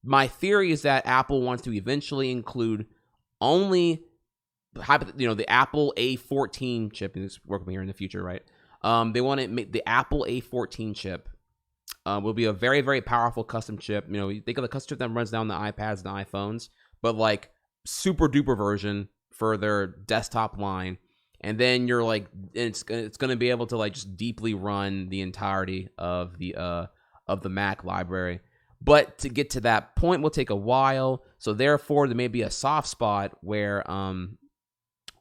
My theory is that Apple wants to eventually include only, the Apple A14 chip, and it's working here in the future, right? They want to make the Apple A14 chip will be a very, very powerful custom chip. You think of the custom chip that runs down the iPads and the iPhones, but like super duper version for their desktop line. And then you're like, it's going to be able to like just deeply run the entirety of the Mac library. But to get to that point will take a while. So therefore, there may be a soft spot where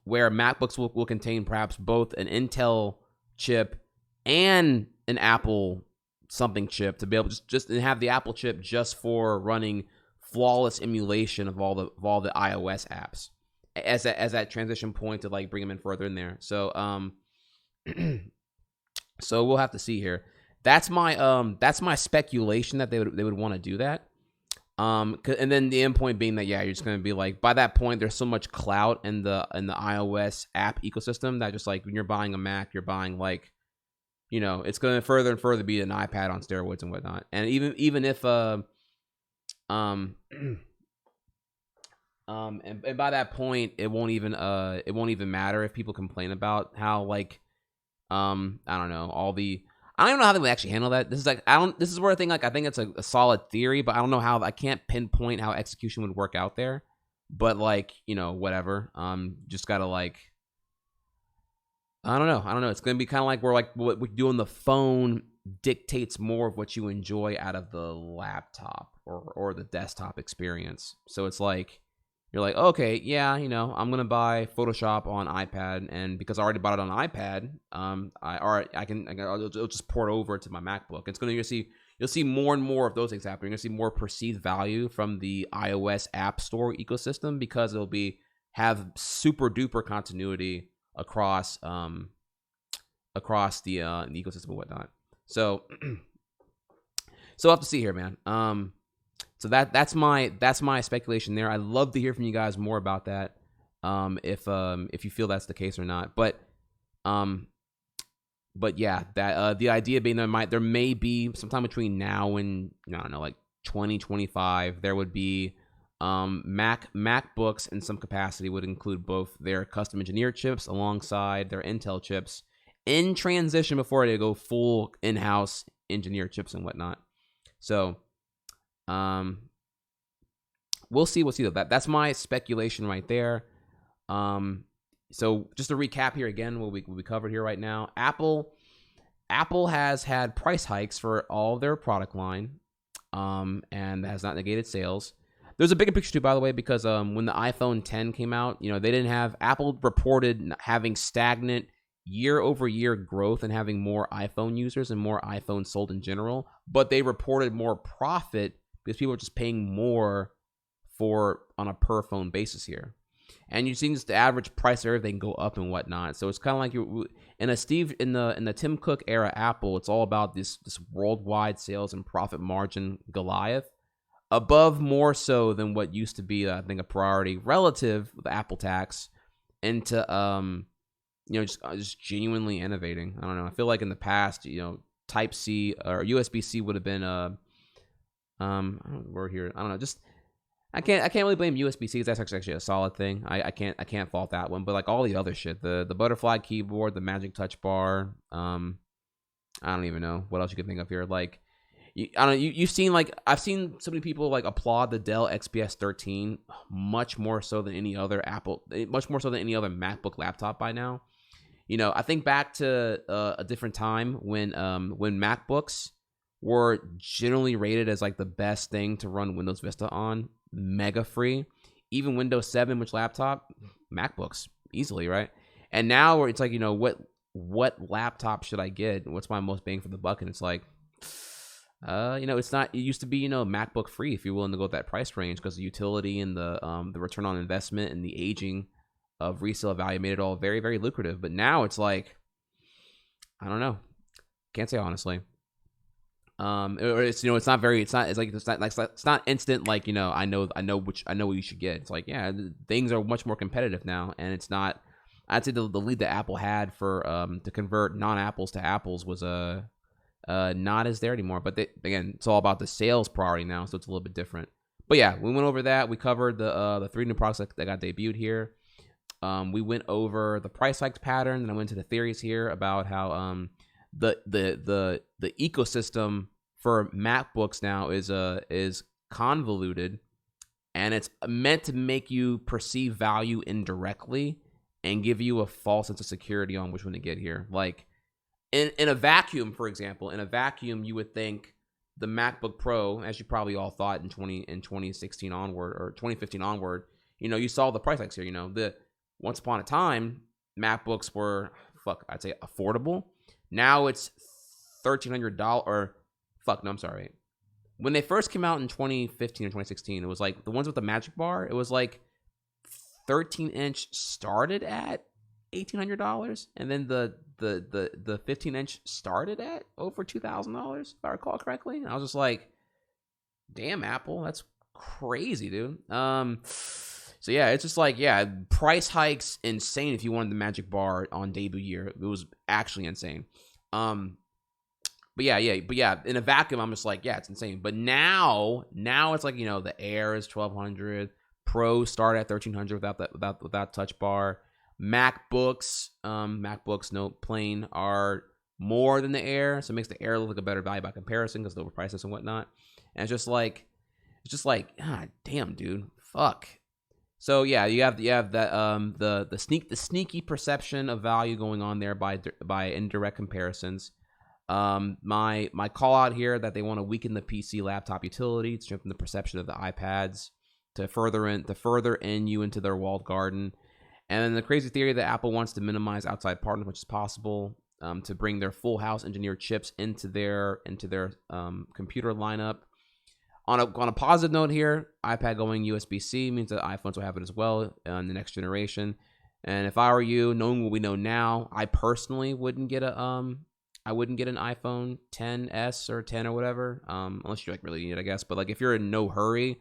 MacBooks will contain perhaps both an Intel chip and an Apple something chip, to be able to just have the Apple chip just for running flawless emulation of all the iOS apps as that transition point to like bring them in further in there. So so we'll have to see here. That's my speculation that they would want to do that. And then the end point being that, yeah, you're just going to be like, by that point, there's so much clout in the iOS app ecosystem that just like when you're buying a Mac, you're buying like, it's going to further and further be an iPad on steroids and whatnot. And even if and by that point, it won't even matter if people complain about how like I don't know, I don't know how they would actually handle that. This is where I think it's a solid theory, but I don't know how. I can't pinpoint how execution would work out there. But like, whatever. Just gotta like, I don't know. It's gonna be kind of like where like what we do on the phone dictates more of what you enjoy out of the laptop or the desktop experience. So it's like, you're like, okay, yeah, I'm gonna buy Photoshop on iPad, and because I already bought it on iPad, I'll just port over to my MacBook. You'll see more and more of those things happening. You're gonna see more perceived value from the iOS App Store ecosystem because it'll have super duper continuity across the ecosystem and whatnot. So we'll have to see here, man. So that's my speculation there. I'd love to hear from you guys more about that, if you feel that's the case or not. But yeah, that the idea being there may be sometime between now and I don't know, like 2025, there would be MacBooks in some capacity would include both their custom engineered chips alongside their Intel chips in transition before they go full in-house engineered chips and whatnot. So we'll see though. That's my speculation right there. So just to recap here again, what we covered here right now, Apple has had price hikes for all their product line, and that has not negated sales. There's a bigger picture too, by the way, because when the iPhone 10 came out, they didn't have, Apple reported having stagnant year-over-year growth and having more iPhone users and more iPhones sold in general, but they reported more profit because people are just paying more for on a per phone basis here. And you've seen just the average price of everything go up and whatnot. So it's kind of like you in the Tim Cook era Apple, it's all about this worldwide sales and profit margin Goliath, above more so than what used to be, I think, a priority relative with the Apple tax into just genuinely innovating. I don't know. I feel like in the past, Type C or USB C would have been I don't know the word here. I don't know. Just I can't really blame USB C. That's actually a solid thing. I can't fault that one. But like all the other shit, the butterfly keyboard, the Magic Touch bar, I don't even know what else you can think of here. Like, you've seen, like, I've seen so many people like applaud the Dell XPS 13 much more so than any other MacBook laptop by now. I think back to a different time when MacBooks were generally rated as like the best thing to run Windows Vista on, mega free. Even Windows 7, which laptop, MacBooks easily, right? And now where it's like, what laptop should I get? What's my most bang for the buck? And it's like, it's not. It used to be, MacBook free if you're willing to go with that price range, because the utility and the return on investment and the aging of resale value made it all very, very lucrative. But now it's like, I don't know, can't say honestly. It's not instant. Like, I know what you should get. It's like, yeah, things are much more competitive now, and it's not. I'd say the lead that Apple had for to convert non-apples to apples was not as there anymore. But again, it's all about the sales priority now, so it's a little bit different. But yeah, we went over that. We covered the 3 new products that got debuted here. We went over the price hikes pattern, and I went into the theories here about how the ecosystem for MacBooks now is convoluted, and it's meant to make you perceive value indirectly and give you a false sense of security on which one to get here. Like in a vacuum, for example, you would think the MacBook Pro, as you probably all thought in 2016 onward or 2015 onward, you saw the price hikes here. The once upon a time MacBooks were I'd say affordable. Now it's $1,300 or I'm sorry. When they first came out in 2015 or 2016, it was like the ones with the Magic Bar. It was like 13-inch started at $1,800, and then the 15-inch started at over $2,000, if I recall correctly. And I was just like, damn, Apple, that's crazy, dude. So yeah, it's just like, yeah, price hikes insane if you wanted the Magic Bar on debut year. It was actually insane. But yeah, in a vacuum, I'm just like, yeah, it's insane. But now it's like, the Air is $1,200, Pro start at $1,300 without Touch Bar. MacBooks, plain are more than the Air, so it makes the Air look like a better value by comparison because of the overprices and whatnot. And it's just like, ah, damn, dude, fuck. So yeah, you have that the sneaky perception of value going on there by indirect comparisons. My call out here that they want to weaken the PC laptop utility to strengthen the perception of the iPads to further in you into their walled garden. And then the crazy theory that Apple wants to minimize outside partners as much as possible to bring their full house engineered chips into their computer lineup. On a positive note here, iPad going USB-C means that iPhones will have it as well in the next generation. And if I were you, knowing what we know now, I personally wouldn't get an iPhone 10s or 10 or whatever, unless you like really need it, I guess. But like if you're in no hurry,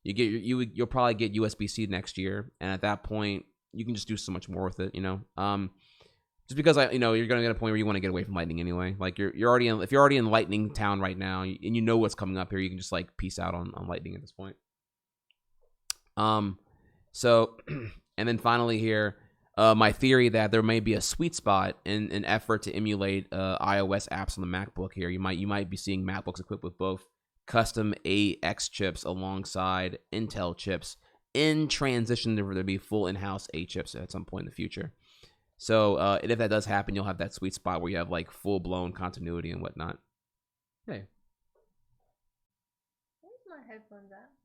you'll probably get USB-C next year, and at that point you can just do so much more with it, just because you're gonna get a point where you want to get away from Lightning anyway. Like if you're already in Lightning town right now and you know what's coming up here, you can just like peace out on Lightning at this point. So and then finally here, my theory that there may be a sweet spot in an effort to emulate iOS apps on the MacBook here. You might be seeing MacBooks equipped with both custom AX chips alongside Intel chips in transition to be full in-house A chips at some point in the future. So and if that does happen, you'll have that sweet spot where you have like full-blown continuity and whatnot. Hey. Where's my headphones at?